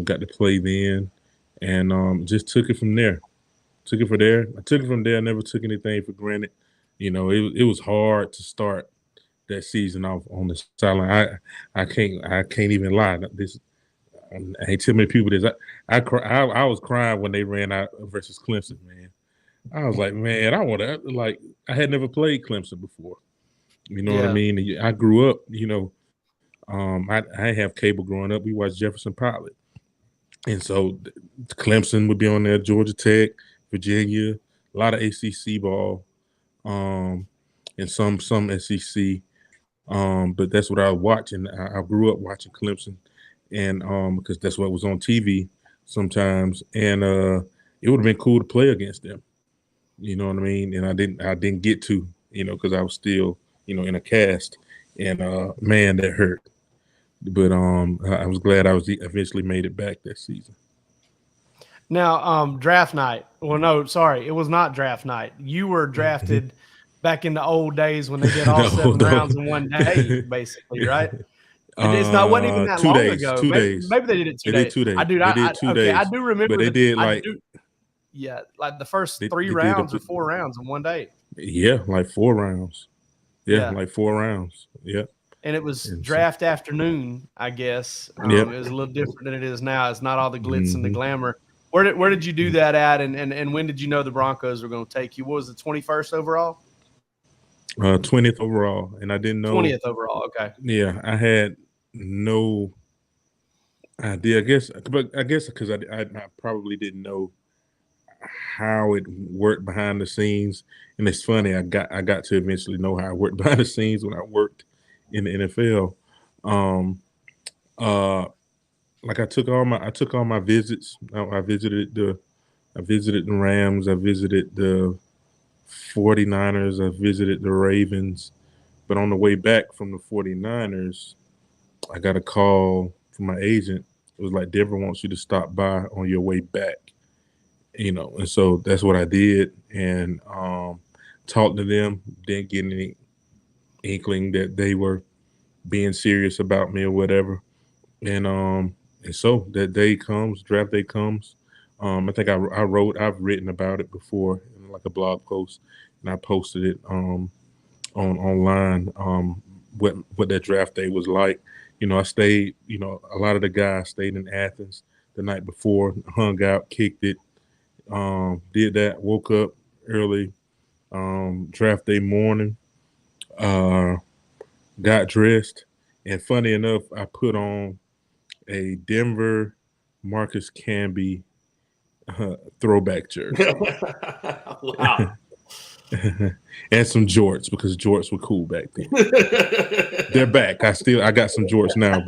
Speaker 4: got to play then, and just took it from there. I took it from there. I never took anything for granted. You know, it was hard to start that season off on the sideline. I can't even lie. I ain't too many people this. I was crying when they ran out versus Clemson, man. I was like, man, I had never played Clemson before. You know what I mean? I grew up, you know, I have cable growing up. We watched Jefferson Pilot. And so Clemson would be on there, Georgia Tech, Virginia, a lot of ACC ball, and some SEC. But that's what I was watching. I grew up watching Clemson, and because that's what was on TV sometimes. And it would have been cool to play against them. You know what I mean? And I didn't get to, you know, because I was still, you know, in a cast. And man, that hurt. But I was glad I was eventually made it back that season.
Speaker 1: Now, draft night. Well, no, sorry, it was not draft night. You were drafted back in the old days when they did all 7 rounds in one day, basically, right? It's not wasn't even that
Speaker 4: 2
Speaker 1: long
Speaker 4: days,
Speaker 1: ago.
Speaker 4: 2 days.
Speaker 1: Maybe they did it 2 days.
Speaker 4: Did 2 days.
Speaker 1: I do.
Speaker 4: They did 2 days.
Speaker 1: I do remember.
Speaker 4: But they did like
Speaker 1: like the first 3 rounds or 4 rounds in one day.
Speaker 4: Yeah, like 4 rounds. Yeah, like 4 rounds. Yeah.
Speaker 1: And it was draft afternoon, I guess. It was a little different than it is now. It's not all the glitz and the glamour. Where did you do that at, and when did you know the Broncos were going to take you? What was the 21st overall?
Speaker 4: 20th overall, and I didn't know
Speaker 1: 20th overall. Okay.
Speaker 4: Yeah, I had no idea. I guess because I probably didn't know how it worked behind the scenes. And it's funny, I got to eventually know how it worked behind the scenes when I worked in the NFL. Like I took all my visits. I visited the Rams. I visited the 49ers. I visited the Ravens. But on the way back from the 49ers, I got a call from my agent. It was like, Denver wants you to stop by on your way back. And so that's what I did, and talked to them. Didn't get any inkling that they were being serious about me or whatever. And so that day comes, draft day comes. I think I've written about it before in like a blog post, and I posted it online. What that draft day was like. I stayed. A lot of the guys stayed in Athens the night before, hung out, kicked it. Did that, woke up early, draft day morning, got dressed, and funny enough, I put on a Denver Marcus Camby throwback jersey.
Speaker 2: Wow.
Speaker 4: And some jorts, because jorts were cool back then. They're back. I got some jorts now,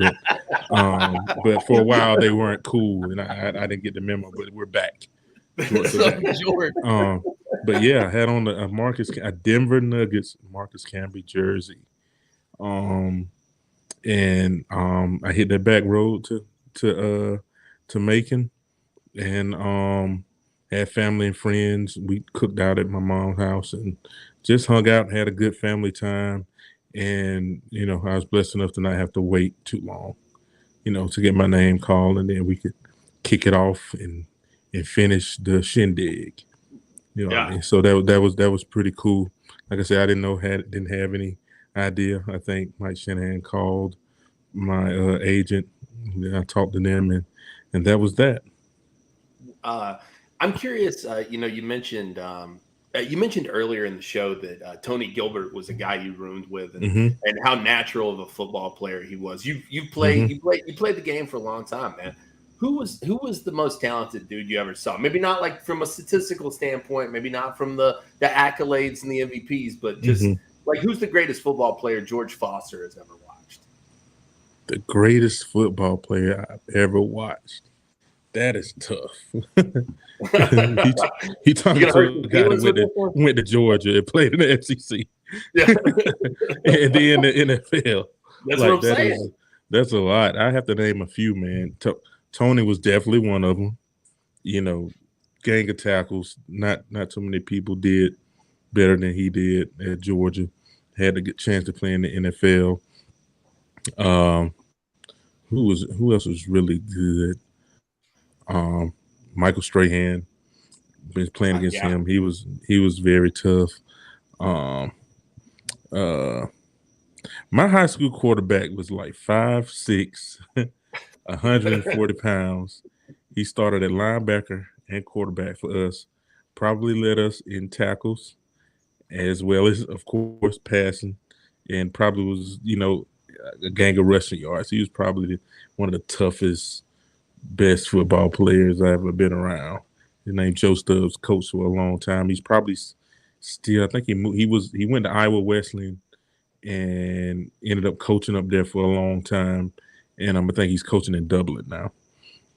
Speaker 4: but for a while they weren't cool, and I didn't get the memo, but we're back. But yeah, I had on a Denver Nuggets Marcus Camby jersey, and I hit that back road to Macon, and had family and friends. We cooked out at my mom's house and just hung out and had a good family time. And I was blessed enough to not have to wait too long, to get my name called, and then we could kick it off and finish the shindig. And so that was pretty cool. Like I said, I didn't have any idea. I think Mike Shanahan called my agent. I talked to them, and that was that.
Speaker 2: I'm curious. You mentioned earlier in the show that Tony Gilbert was a guy you roomed with, and how natural of a football player he was. You played the game for a long time, man. Who was the most talented dude you ever saw? Maybe not like from a statistical standpoint, maybe not from the accolades and the MVPs, but just like, who's the greatest football player George Foster has ever watched?
Speaker 4: The greatest football player I've ever watched. That is tough. he talking to a guy that went to Georgia and played in the SEC. Yeah. And then in the NFL.
Speaker 2: That's what I'm saying.
Speaker 4: That's a lot. I have to name a few, man. Tony was definitely one of them. Gang of tackles. Not too many people did better than he did at Georgia. Had a good chance to play in the NFL. Who else was really good? Michael Strahan. Been playing against him. He was very tough. My high school quarterback was like 5'6", 140 pounds. He started at linebacker and quarterback for us. Probably led us in tackles, as well as, of course, passing, and probably was, a gang of rushing yards. He was probably one of the toughest, best football players I've ever been around. His name Joe Stubbs, coached for a long time. He's probably still, I think he went to Iowa Wesleyan and ended up coaching up there for a long time. And I think he's coaching in Dublin now.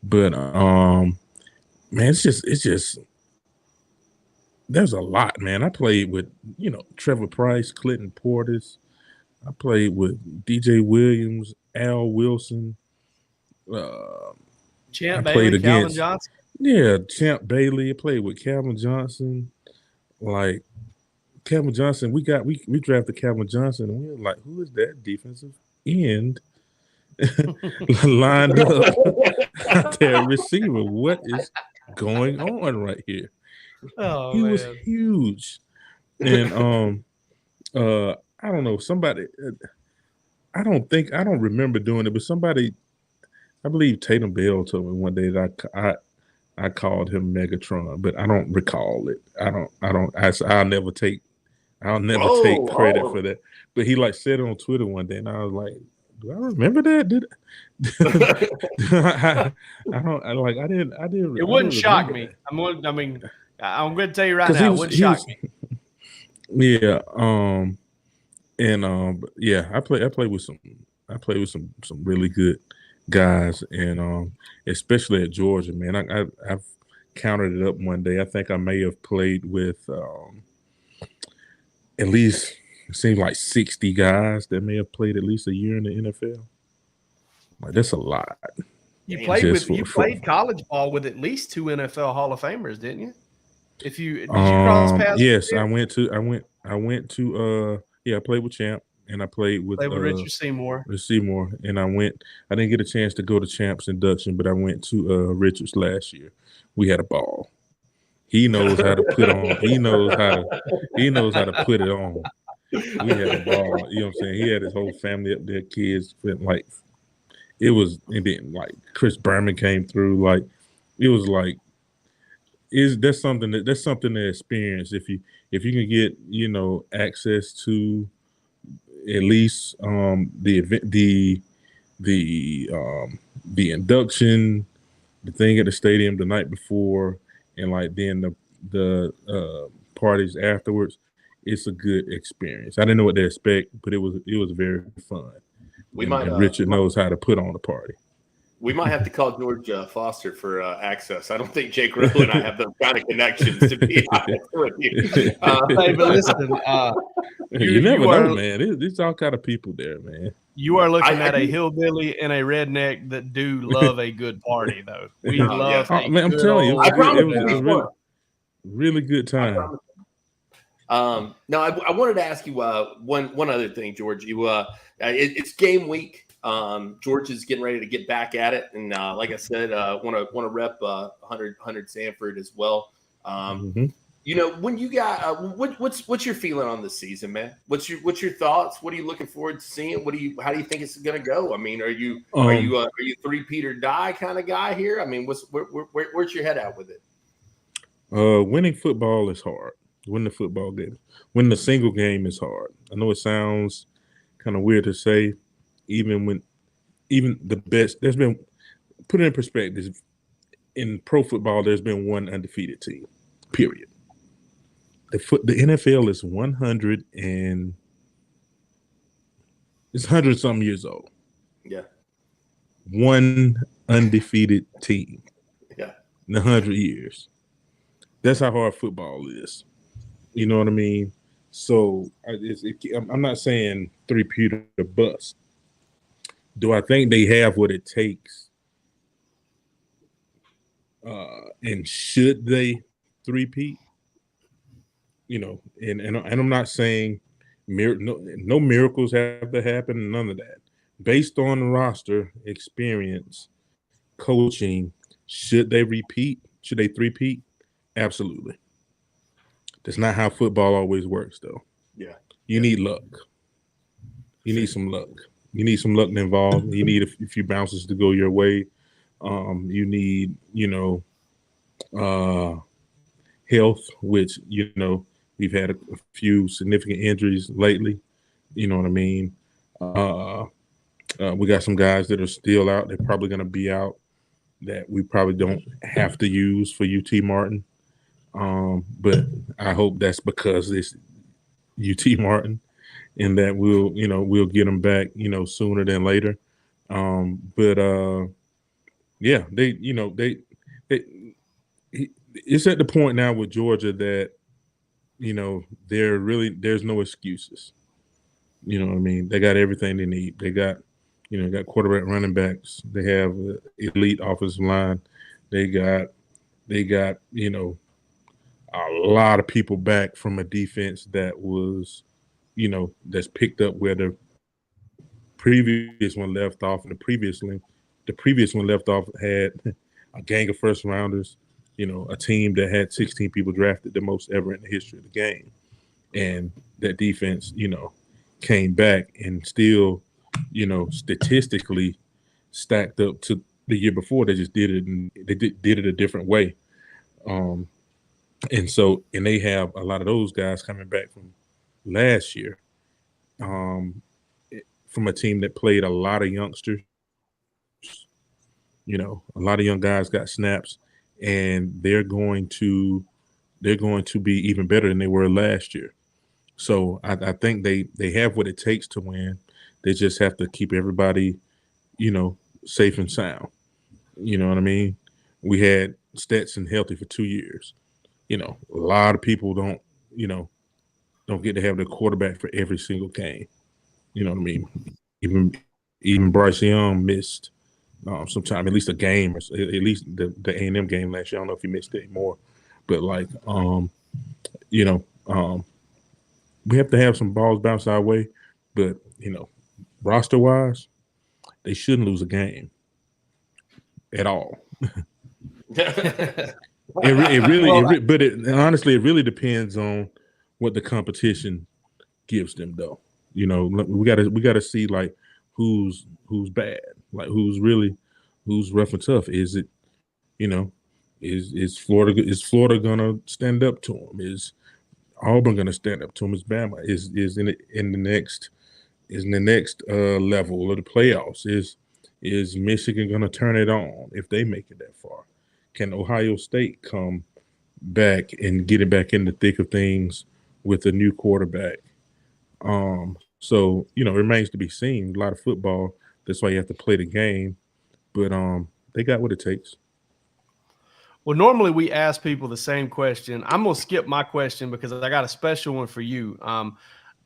Speaker 4: But man, it's just there's a lot, man. I played with, Trevor Price, Clinton Portis. I played with DJ Williams, Al Wilson.
Speaker 1: Champ Bailey, Calvin Johnson.
Speaker 4: Yeah, Champ Bailey. I played with Calvin Johnson. Like Calvin Johnson, we drafted Calvin Johnson, and we were like, who is that defensive end lined up out there, receiver? What is going on right here?
Speaker 1: Oh,
Speaker 4: he was huge. And I don't know, somebody. I don't remember doing it, but somebody, I believe Tatum Bell told me one day that I called him Megatron, but I don't recall it. I'll never take credit for that. But he like said it on Twitter one day, and I was like, do I remember that? I didn't.
Speaker 1: It wouldn't shock me. I'm going to tell you right now, it wouldn't shock me.
Speaker 4: Yeah. I play with some really good guys, and especially at Georgia, man. I've counted it up one day. I think I may have played with at least, it seems like 60 guys that may have played at least a year in the NFL. Like, that's a lot.
Speaker 1: You played college ball with at least 2 NFL Hall of Famers, didn't you? Did you cross paths?
Speaker 4: Yes, I went to I played with Champ, and I played with
Speaker 1: Richard Seymour.
Speaker 4: And I didn't get a chance to go to Champ's induction, but I went to Richard's last year. We had a ball. He knows how to put on. He knows how to put it on. We had a ball. You know what I'm saying? He had his whole family up there, kids. Like, it was, and then like Chris Berman came through. Like, it was like, that's something to experience if you can get, you know, access to at least the event, the induction, the thing at the stadium the night before, and like then the parties afterwards. It's a good experience. I didn't know what to expect, but it was very fun. Richard knows how to put on a party.
Speaker 2: We might have to call George Foster for access. I don't think Jake Rowe and I have those kind of connections, to be honest with you.
Speaker 1: Hey, but listen,
Speaker 4: you never know, man. There's all kind of people there, man.
Speaker 1: You are looking at a hillbilly and a redneck that do love a good party, though. We love.
Speaker 4: I'm telling you, it was really good time.
Speaker 2: No, I wanted to ask you one other thing, George. It's game week. George is getting ready to get back at it, and like I said, want to rep 100 Sanford as well. You know, when you got what's your feeling on the season, man? What's your thoughts? What are you looking forward to seeing? How do you think it's going to go? I mean, are you three-peat or die kind of guy here? I mean, where's your head at with it?
Speaker 4: Winning football is hard. Winning the football game, winning the single game is hard. I know it sounds kind of weird to say, even the best. There's been, put it in perspective, in pro football, there's been one undefeated team. Period. The NFL is 100 and it's 100-something years old.
Speaker 2: Yeah.
Speaker 4: One undefeated team.
Speaker 2: Yeah.
Speaker 4: In 100 years. That's how hard football is. You know what I mean? So I'm not saying three-peat or bust. Do I think they have what it takes? And should they three-peat? You know, and I'm not saying no miracles have to happen, none of that. Based on the roster, experience, coaching, should they repeat? Should they three-peat? Absolutely. That's not how football always works, though.
Speaker 2: Yeah.
Speaker 4: You need luck. You need some luck. You need some luck involved. You need a few bounces to go your way. You need, health, which, we've had a few significant injuries lately. You know what I mean? We got some guys that are still out. They're probably going to be out that we probably don't have to use for UT Martin. But I hope that's because it's UT Martin and that we'll get them back, sooner than later. It's at the point now with Georgia that, there's no excuses. You know what I mean? They got everything they need. They got, got quarterback, running backs. They have elite offensive line. They got, a lot of people back from a defense that was, that's picked up where the previous one left off, and the previous one left off had a gang of first rounders, a team that had 16 people drafted, the most ever in the history of the game. And that defense, came back and still, statistically stacked up to the year before. They just did it, and they did it a different way. And they have a lot of those guys coming back from last year, from a team that played a lot of youngsters. A lot of young guys got snaps, and they're going to be even better than they were last year. So I think they have what it takes to win. They just have to keep everybody, safe and sound. You know what I mean? We had Stetson healthy for 2 years. A lot of people don't get to have their quarterback for every single game. You know what I mean? Even Bryce Young missed sometime, at least a game, or at least the A&M game last year. I don't know if he missed it more, but we have to have some balls bounce our way. But roster wise, they shouldn't lose a game at all. Honestly, it really depends on what the competition gives them, though. We gotta see like who's bad, like who's rough and tough. Is it, is Florida gonna stand up to them? Is Auburn gonna stand up to them? Is Bama is in the next level of the playoffs? Is Michigan gonna turn it on if they make it that far? Can Ohio State come back and get it back in the thick of things with a new quarterback? So it remains to be seen. A lot of football. That's why you have to play the game. But they got what it takes.
Speaker 1: Well, normally we ask people the same question. I'm gonna skip my question because I got a special one for you.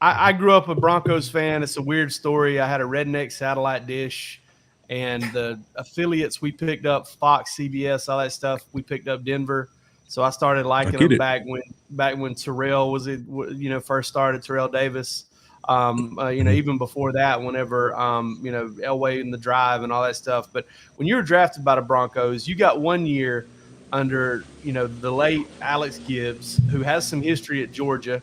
Speaker 1: I grew up a Broncos fan. It's a weird story. I had a redneck satellite dish, and the affiliates we picked up, Fox, CBS, all that stuff, we picked up Denver. So I started liking them back when Terrell was first started, Terrell Davis. Even before that, whenever Elway and the drive and all that stuff. But when you were drafted by the Broncos, you got 1 year under the late Alex Gibbs, who has some history at Georgia.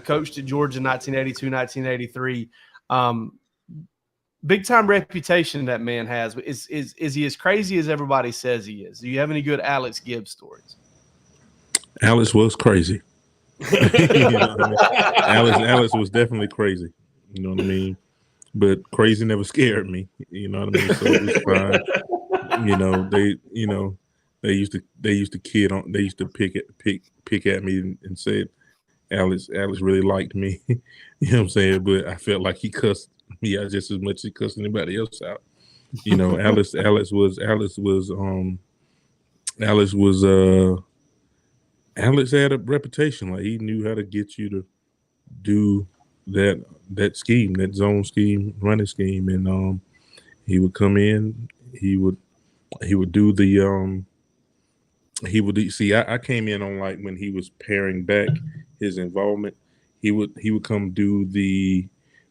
Speaker 1: Coached at Georgia 1982, 1983. Big time reputation that man has. Is he as crazy as everybody says he is? Do you have any good Alex Gibbs stories?
Speaker 4: Alex was crazy. Alex was definitely crazy. You know what I mean? But crazy never scared me. You know what I mean? So it was fine. They used to pick at me and said Alex really liked me. You know what I'm saying? But I felt like he cussed me out just as much as he cussed anybody else out. Alex had a reputation. Like, he knew how to get you to do that scheme, that zone scheme, running scheme, and he would come in. He would do the I came in on like when he was paring back his involvement. He would come do the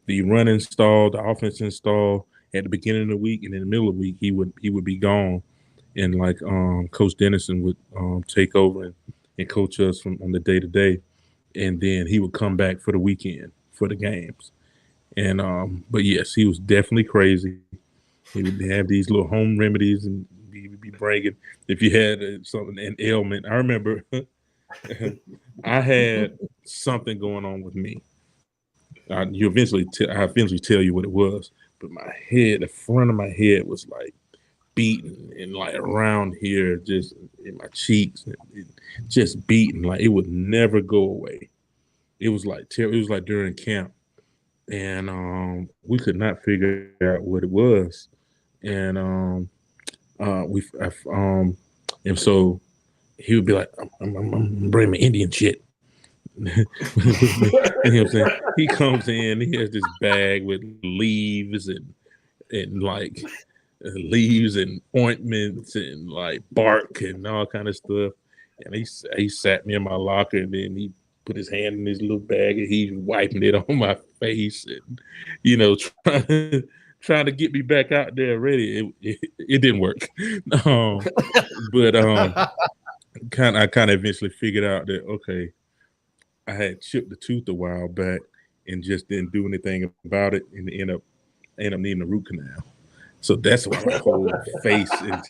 Speaker 4: run install, the offense install at the beginning of the week, and in the middle of the week he would be gone, and like Coach Dennison would take over and coach us on the day to day, and then he would come back for the weekend for the games. And but yes, he was definitely crazy. He would have these little home remedies, and he would be bringing if you had an ailment. I remember I had something going on with me. I eventually tell you what it was, but the front of my head was like beating, and like around here, just in my cheeks, just beating. Like it would never go away. It was like during camp, and we could not figure out what it was, and and so he would be like, I'm bringing my Indian shit. You know what I'm saying? He comes in, he has this bag with leaves and like leaves and ointments and like bark and all kind of stuff. And he sat me in my locker, and then he put his hand in his little bag, and he's wiping it on my face, and trying to get me back out there ready. It didn't work. But I kind of eventually figured out that, okay, I had chipped the tooth a while back, and just didn't do anything about it, and end up needing a root canal. So that's why my whole face is.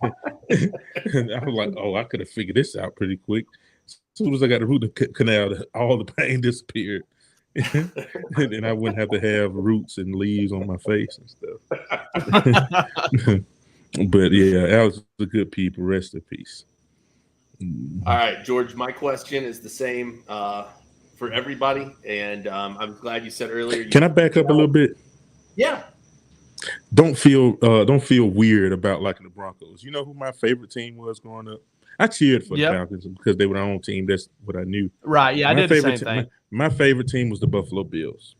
Speaker 4: And I was like, oh, I could have figured this out pretty quick. As soon as I got the root canal, all the pain disappeared. And then I wouldn't have to have roots and leaves on my face and stuff. But yeah, Alex was a good people. Rest in peace.
Speaker 2: All right, George, my question is the same for everybody. And I'm glad you said earlier.
Speaker 4: Can I back up a little bit?
Speaker 2: Yeah.
Speaker 4: Don't feel weird about liking the Broncos. You know who my favorite team was growing up? I cheered for the Falcons because they were their own team. That's what I knew.
Speaker 1: Right. Yeah, I did the same thing.
Speaker 4: My favorite team was the Buffalo Bills.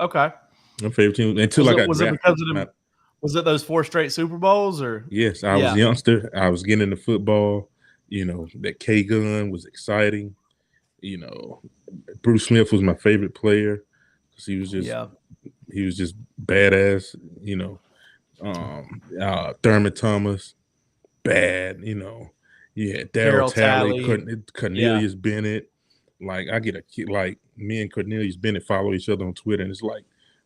Speaker 1: Okay.
Speaker 4: My favorite team until I got
Speaker 1: was
Speaker 4: drafted.
Speaker 1: It because of was it those 4 straight Super Bowls or?
Speaker 4: Yes, I was a youngster. I was getting into football. You know, that K-gun was exciting. You know, Bruce Smith was my favorite player because he was just badass. You know, Thurman Thomas, bad. You know, Darryl Talley, Cornelius Bennett. Like I get like me and Cornelius Bennett follow each other on Twitter, and it's like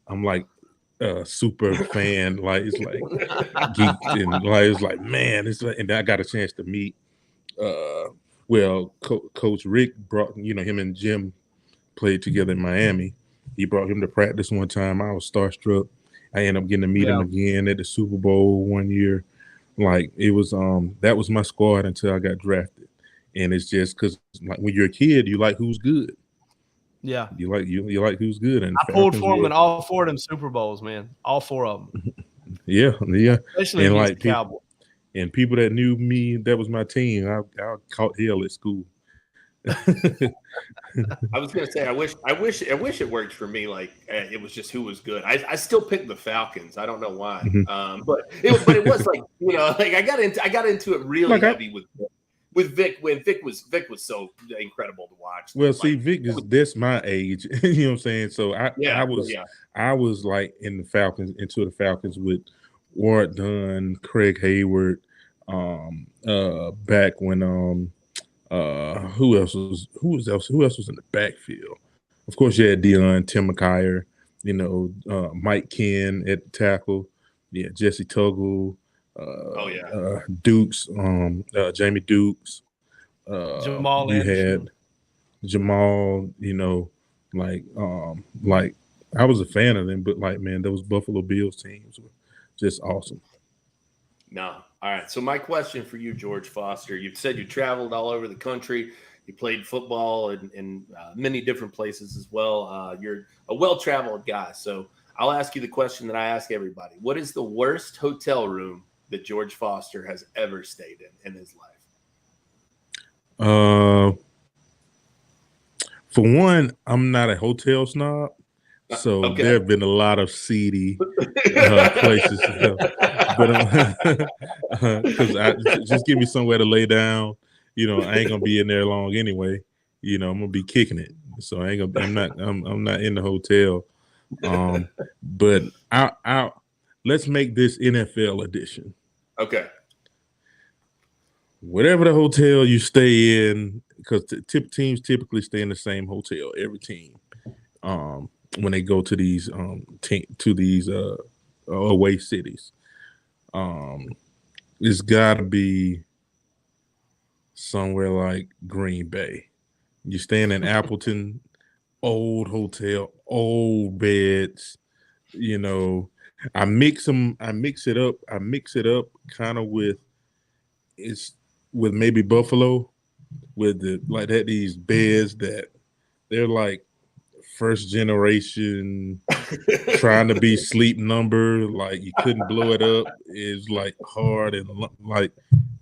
Speaker 4: I'm like a super fan. Like it's like geeked, and like it's like man, it's like, and I got a chance to meet. Coach Rick brought him and Jim played together in Miami. He brought him to practice one time. I was starstruck. I ended up getting to meet him again at the Super Bowl one year. Like it was that was my squad until I got drafted. And it's just because like when you're a kid, you like who's good.
Speaker 1: Yeah,
Speaker 4: you like who's good. And
Speaker 1: I pulled for him in all 4 of them Super Bowls, man. All 4 of them.
Speaker 4: Yeah.
Speaker 1: Especially
Speaker 4: and
Speaker 1: like the Cowboys.
Speaker 4: And people that knew me, that was my team. I caught hell at school.
Speaker 2: I was gonna say, I wish it worked for me. Like it was just who was good. I still picked the Falcons. I don't know why, but it was like like I got into it really heavy with Vic when Vic was so incredible to watch.
Speaker 4: Well, see, Vic is this my age. You know what I'm saying? So I was like into the Falcons with Ward Dunn, Craig Hayward, back when who else was in the backfield? Of course, you had Deion, Tim McKyer, Mike Ken at tackle, Jesse Tuggle, Dukes, Jamie Dukes,
Speaker 1: Jamal.
Speaker 4: You had Jamal, like I was a fan of them, but like man, those Buffalo Bills teams were just awesome.
Speaker 2: No. All right. So my question for you, George Foster, you've said you traveled all over the country. You played football in many different places as well. You're a well-traveled guy. So I'll ask you the question that I ask everybody. What is the worst hotel room that George Foster has ever stayed in his life?
Speaker 4: For one, I'm not a hotel snob. So there have been a lot of seedy places, but because just give me somewhere to lay down. I ain't gonna be in there long anyway. I'm gonna be kicking it, so I'm not in the hotel. But let's make this NFL edition. Okay. Whatever the hotel you stay in, because teams typically stay in the same hotel. Every team. When they go to these away cities, it's got to be somewhere like Green Bay. You're staying in Appleton, old hotel, old beds. I mix it up kind of with maybe Buffalo, with these beds that they're like first generation trying to be Sleep Number, like you couldn't blow it up. It's like hard and like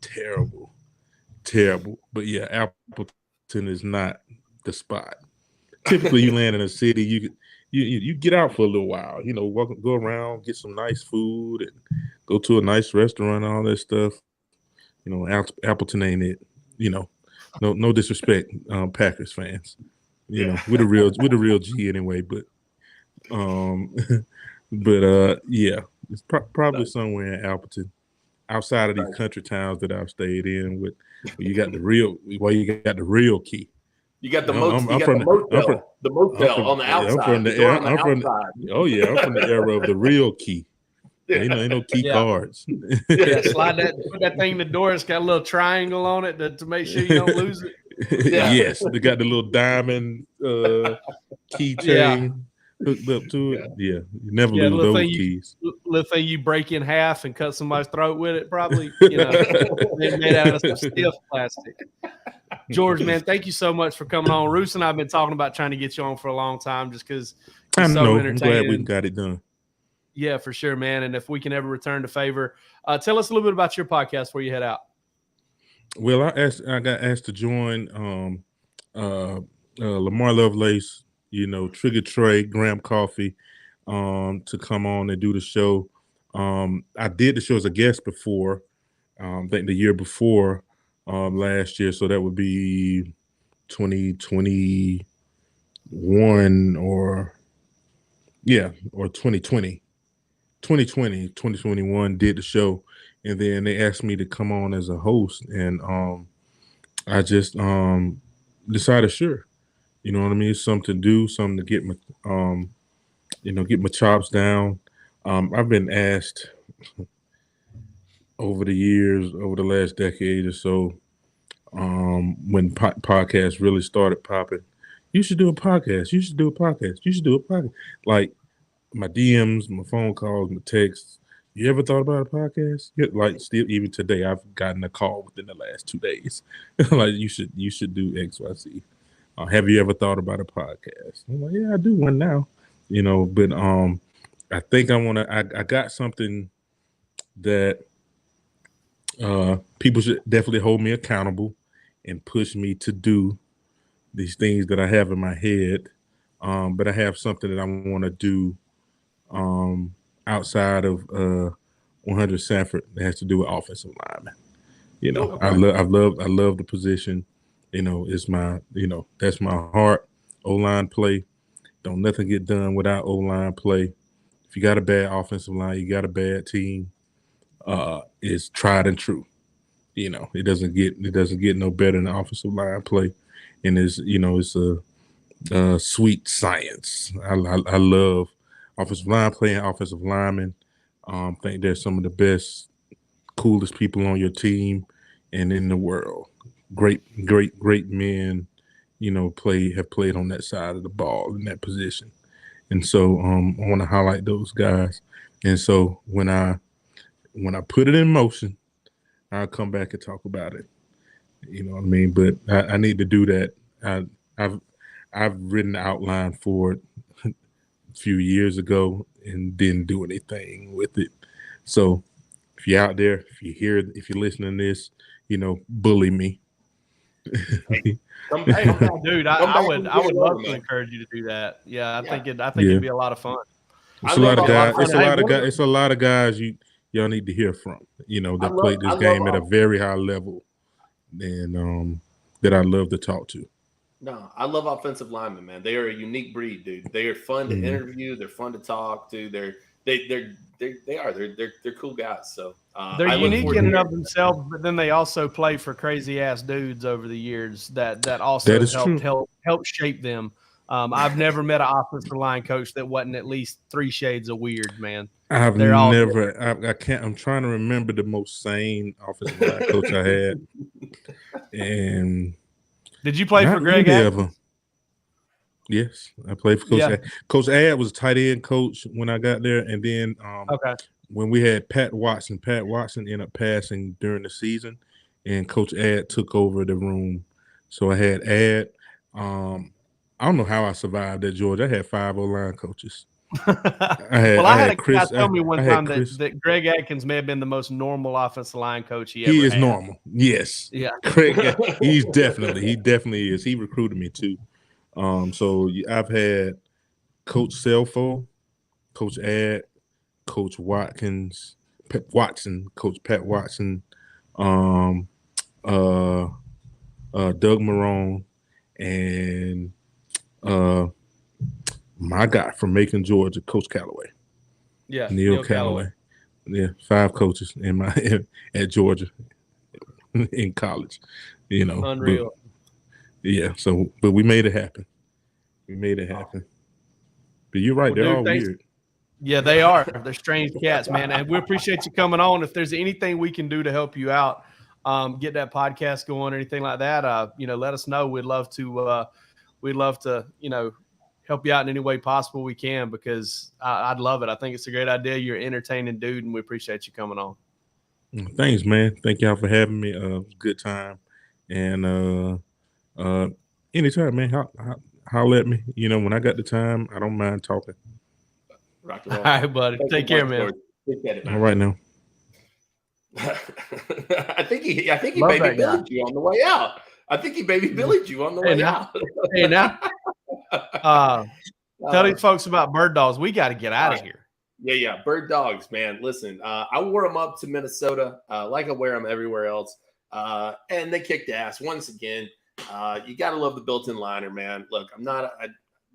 Speaker 4: terrible. But yeah, Appleton is not the spot. Typically, you land in a city, you get out for a little while, go around, get some nice food, and go to a nice restaurant, all that stuff. Appleton ain't it. No disrespect, Packers fans. We're the real G anyway, but yeah, it's probably somewhere in Appleton, outside of these country towns that I've stayed in, where you got the real key.
Speaker 2: You got the motel on the outside. I'm from
Speaker 1: the
Speaker 4: era of the real key.
Speaker 2: Yeah.
Speaker 4: Ain't no key cards.
Speaker 1: Slide put that thing in the door. It's got a little triangle on it to make sure you don't lose it.
Speaker 4: Yes, they got the little diamond keychain hooked up to it. Yeah, you never lose those keys.
Speaker 1: Little thing you break in half and cut somebody's throat with it, probably. They're made out of some stiff plastic. George, man, thank you so much for coming on. Roos and I have been talking about trying to get you on for a long time just because
Speaker 4: I know. I'm glad we got it done.
Speaker 1: Yeah, for sure, man. And if we can ever return to favor, tell us a little bit about your podcast before you head out.
Speaker 4: Well, I got asked to join Lamar Lovelace, Trigger Trey, Graham Coffee, to come on and do the show. I did the show as a guest before, I think the year before last year. So that would be 2021 or 2020. 2021 did the show. And then they asked me to come on as a host, and I just decided, sure, you know what I mean, something to do, something to get my, get my chops down. I've been asked over the years, over the last decade or so, when podcasts really started popping, you should do a podcast. You should do a podcast. You should do a podcast. Like my DMs, my phone calls, my texts. You ever thought about a podcast? Like still, even today, I've gotten a call within the last 2 days. Like you should do X, Y, Z. Have you ever thought about a podcast? I'm like, yeah, I do one now. But I think I got something that people should definitely hold me accountable and push me to do these things that I have in my head. But I have something that I want to do outside of 100 Sanford that has to do with offensive lineman. Okay. I love the position. It's my, that's my heart. O-line play. Don't nothing get done without O-line play. If you got a bad offensive line, you got a bad team. It's tried and true. It doesn't get no better than offensive line play. And it's a sweet science. I love offensive line play and offensive linemen. I think they're some of the best, coolest people on your team and in the world. Great men, have played on that side of the ball in that position. And so I want to highlight those guys. And so when I put it in motion, I'll come back and talk about it. You know what I mean? But I need to do that. I've written the outline for it a few years ago and didn't do anything with it. So if you're out there, if you're listening to this, bully me.
Speaker 1: Dude, I would love to encourage you to do that. Yeah, I think it'd be a lot of fun.
Speaker 4: It's a lot of guys. It's a lot of guys y'all need to hear from. That played this game at a very high level, and that I love to talk to.
Speaker 2: No, I love offensive linemen, man. They are a unique breed, dude. They are fun to interview. They're fun to talk to. They're cool guys. So
Speaker 1: they're unique in and of themselves, but then they also play for crazy ass dudes over the years that also help shape them. I've never met an offensive line coach that wasn't at least 3 shades of weird, man.
Speaker 4: I can't. I'm trying to remember the most sane offensive line coach I had. And
Speaker 1: did you play for Greg Athens?
Speaker 4: Yes, I played for Coach Ad. Coach Ad was a tight end coach when I got there, and then when we had Pat Watson ended up passing during the season, and Coach Ad took over the room. So I had Ad. I don't know how I survived at Georgia. I had 5 O-line coaches. I had a guy
Speaker 1: tell me one time that Greg Atkins may have been the most normal offensive line coach he ever had.
Speaker 4: He is normal. Yes.
Speaker 1: Yeah.
Speaker 4: Greg, he definitely is. He recruited me too. So I've had Coach Selfo, Coach Ad, Coach Watkins, Coach Pat Watson, Doug Marone, and my guy from Macon, Georgia, Coach Calloway.
Speaker 1: Yeah,
Speaker 4: Neil Calloway. Yeah, 5 coaches at Georgia in college.
Speaker 1: Unreal.
Speaker 4: Yeah. So, but we made it happen. But you're right. They're all weird.
Speaker 1: Yeah, they are. They're strange cats, man. And we appreciate you coming on. If there's anything we can do to help you out, get that podcast going or anything like that, let us know. We'd love to, help you out in any way possible we can, because I'd love it. I think it's a great idea. You're an entertaining dude, and we appreciate you coming on.
Speaker 4: Thanks, man. Thank y'all for having me. Good time. And anytime, man, holler at me. When I got the time, I don't mind talking.
Speaker 2: Rock and roll.
Speaker 1: All right, buddy. Take care, man.
Speaker 4: All right now.
Speaker 2: I think he baby billied you on the way out.
Speaker 1: Hey, now. Tell these folks about Bird Dogs. We got to get out of here.
Speaker 2: Yeah. Bird Dogs, man. Listen, I wore them up to Minnesota like I wear them everywhere else. And they kicked ass once again. You got to love the built-in liner, man. Look, I'm not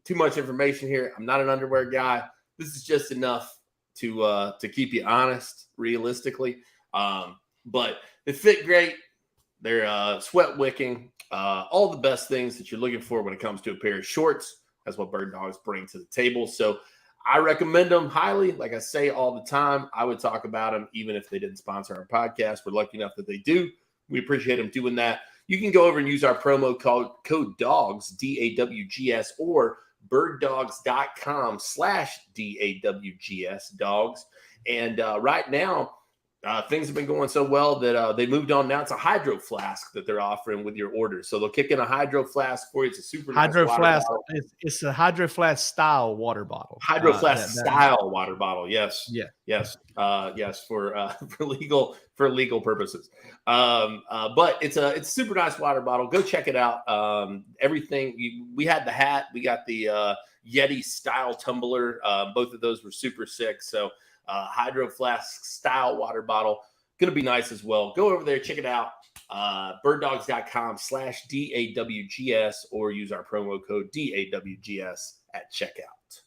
Speaker 2: too much information here. I'm not an underwear guy. This is just enough to keep you honest, realistically. But they fit great. They're sweat wicking. All the best things that you're looking for when it comes to a pair of shorts. That's what Bird Dogs bring to the table. So I recommend them highly. Like I say all the time, I would talk about them even if they didn't sponsor our podcast. We're lucky enough that they do. We appreciate them doing that. You can go over and use our promo code DAWGS, D-A-W-G-S, or birddogs.com/DAWGS, dogs. And right now, things have been going so well that they moved on. Now it's a hydro flask that they're offering with your order. So they'll kick in a hydro flask for you. It's a super
Speaker 1: hydro
Speaker 2: nice
Speaker 1: flask. It's a hydro flask style water bottle.
Speaker 2: Hydro flask style water bottle. Yes.
Speaker 1: Yeah.
Speaker 2: Yes. Yes. For legal purposes. But it's a super nice water bottle. Go check it out. Everything we had the hat. We got the Yeti style tumbler. Both of those were super sick. So. Hydro flask style water bottle. Going to be nice as well. Go over there, check it out. birddogs.com/DAWGS or use our promo code DAWGS at checkout.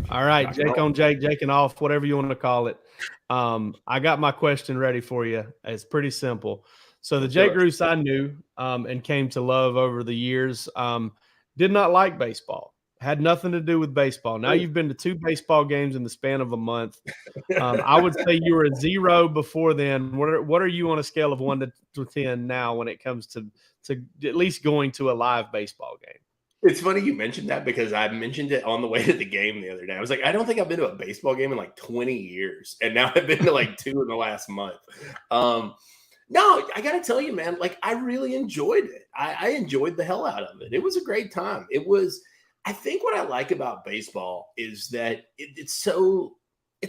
Speaker 1: All right, Jake on Jake, Jake and off, whatever you want to call it. I got my question ready for you. It's pretty simple. So the Jake Roos I knew and came to love over the years did not like baseball. Had nothing to do with baseball. Now you've been to 2 baseball games in the span of a month. I would say you were a 0 before then. What are you on a scale of 1 to 10 now when it comes to at least going to a live baseball game?
Speaker 2: It's funny you mentioned that because I mentioned it on the way to the game the other day. I was like, I don't think I've been to a baseball game in like 20 years. And now I've been to like 2 in the last month. No, I got to tell you, man, like I really enjoyed it. I enjoyed the hell out of it. It was a great time. I think what I like about baseball is that it's a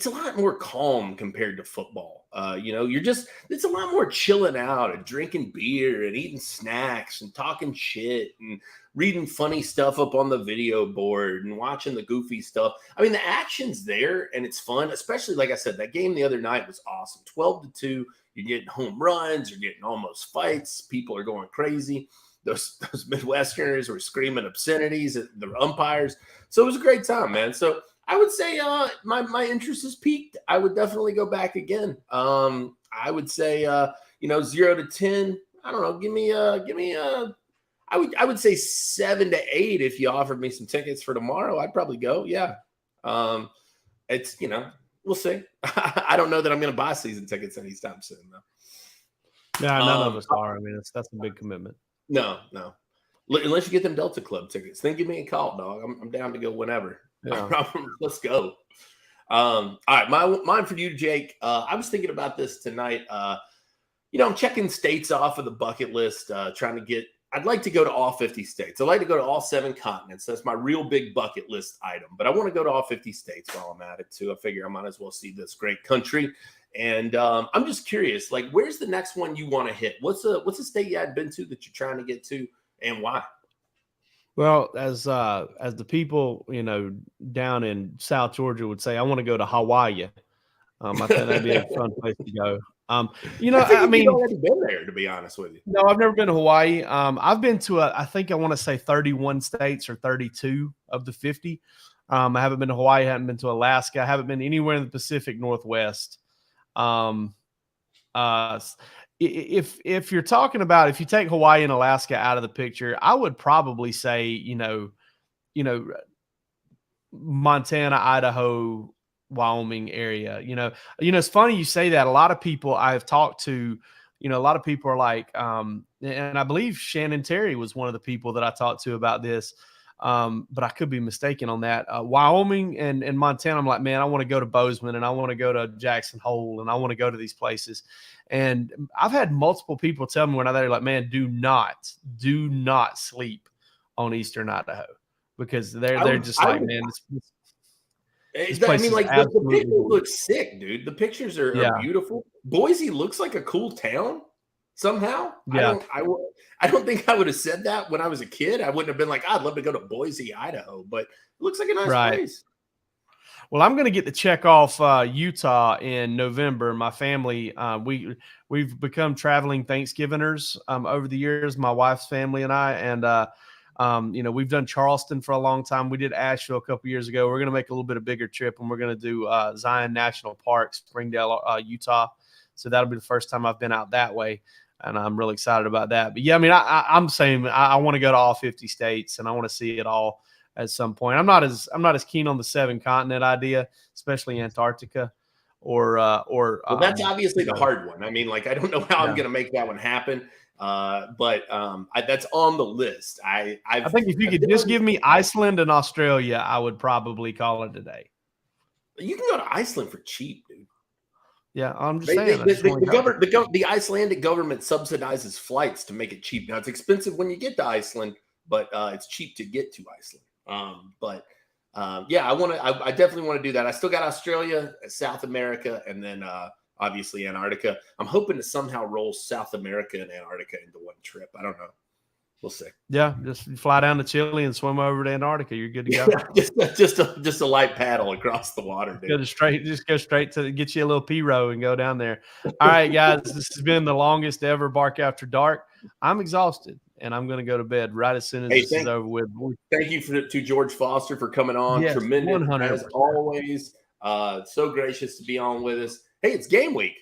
Speaker 2: lot more calm compared to football. It's a lot more chilling out and drinking beer and eating snacks and talking shit and reading funny stuff up on the video board and watching the goofy stuff. I mean, the action's there and it's fun, especially like I said, that game the other night was awesome. 12-2, you're getting home runs, you're getting almost fights. People are going crazy. Those Midwesterners were screaming obscenities at the umpires. So it was a great time, man. So I would say my interest is peaked. I would definitely go back again. I would say 0 to 10. I don't know. Give me I would say 7 to 8 if you offered me some tickets for tomorrow. I'd probably go. Yeah. It's we'll see. I don't know that I'm going to buy season tickets anytime soon though.
Speaker 1: Yeah, none of us are. I mean, that's a big commitment.
Speaker 2: No. Unless you get them Delta Club tickets, then give me a call, dog. I'm down to go whenever. Yeah. Let's go. All right, mine for you, Jake. I was thinking about this tonight. I'm checking states off of the bucket list, trying to get. I'd like to go to all 50 states. I'd like to go to all 7 continents. That's my real big bucket list item. But I want to go to all 50 states while I'm at it too. I figure I might as well see this great country. And I'm just curious, like, where's the next one you want to hit? What's a state you hadn't been to that you're trying to get to, and why?
Speaker 1: Well, as the people down in South Georgia would say, I want to go to Hawaii. I think that'd be a fun place to go. I mean,
Speaker 2: you've already been there, to be honest with you.
Speaker 1: No, I've never been to Hawaii. I've been to I think I want to say 31 states or 32 of the 50. I haven't been to Hawaii. I haven't been to Alaska. I haven't been anywhere in the Pacific Northwest. if you're talking about, if you take Hawaii and Alaska out of the picture, I would probably say, Montana, Idaho, Wyoming area. It's funny you say that. A lot of people I've talked to, a lot of people are like, and I believe Shannon Terry was one of the people that I talked to about this. But I could be mistaken on that. Wyoming and Montana, I'm like, man, I want to go to Bozeman and I want to go to Jackson Hole and I want to go to these places. And I've had multiple people tell me when I'm there, like, man, do not sleep on Eastern Idaho, because they're just like, man, this place
Speaker 2: the pictures look sick, dude. The pictures are beautiful. Boise looks like a cool town somehow.
Speaker 1: Yeah.
Speaker 2: I don't think I would have said that when I was a kid. I wouldn't have been like, I'd love to go to Boise, Idaho, but it looks like a nice place.
Speaker 1: Well, I'm going to get to check off Utah in November. My family, we've become traveling Thanksgivingers over the years, my wife's family and I, and we've done Charleston for a long time. We did Asheville a couple years ago. We're going to make a little bit of bigger trip, and we're going to do Zion National Park, Springdale, Utah. So that'll be the first time I've been out that way, and I'm really excited about that. But yeah, I mean, I'm saying I want to go to all 50 states, and I want to see it all at some point. I'm not as keen on the 7-continent idea, especially Antarctica or
Speaker 2: well, that's obviously the hard one. I mean, like, I don't know how I'm going to make that one happen. But that's on the list. I
Speaker 1: think if you could just give me Iceland and Australia, I would probably call it a day.
Speaker 2: You can go to Iceland for cheap, dude.
Speaker 1: Yeah, I'm just saying.
Speaker 2: The Icelandic government subsidizes flights to make it cheap. Now, it's expensive when you get to Iceland, but it's cheap to get to Iceland. I definitely want to do that. I still got Australia, South America, and then obviously Antarctica. I'm hoping to somehow roll South America and Antarctica into one trip. I don't know. We'll see.
Speaker 1: Yeah, just fly down to Chile and swim over to Antarctica. You're good to go.
Speaker 2: Yeah, just a light paddle across the water, dude.
Speaker 1: Go straight to get you a little P-row and go down there. All right, guys, this has been the longest ever Bark After Dark. I'm exhausted, and I'm going to go to bed right as soon as this is over with.
Speaker 2: Thank you to George Foster for coming on. Yes, tremendous 100%. As always. So gracious to be on with us. Hey, it's game week.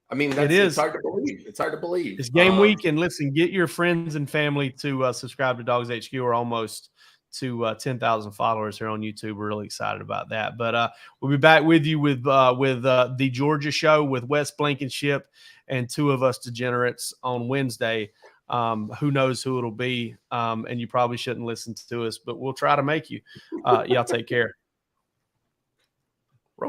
Speaker 2: I mean, it's hard to believe. It's hard to believe.
Speaker 1: It's game week, and listen, get your friends and family to subscribe to DawgsHQ. We're almost to 10,000 followers here on YouTube. We're really excited about that. But we'll be back with you with the Georgia show with Wes Blankenship and two of us degenerates on Wednesday. Who knows who it'll be? And you probably shouldn't listen to us, but we'll try to make you. Y'all take care.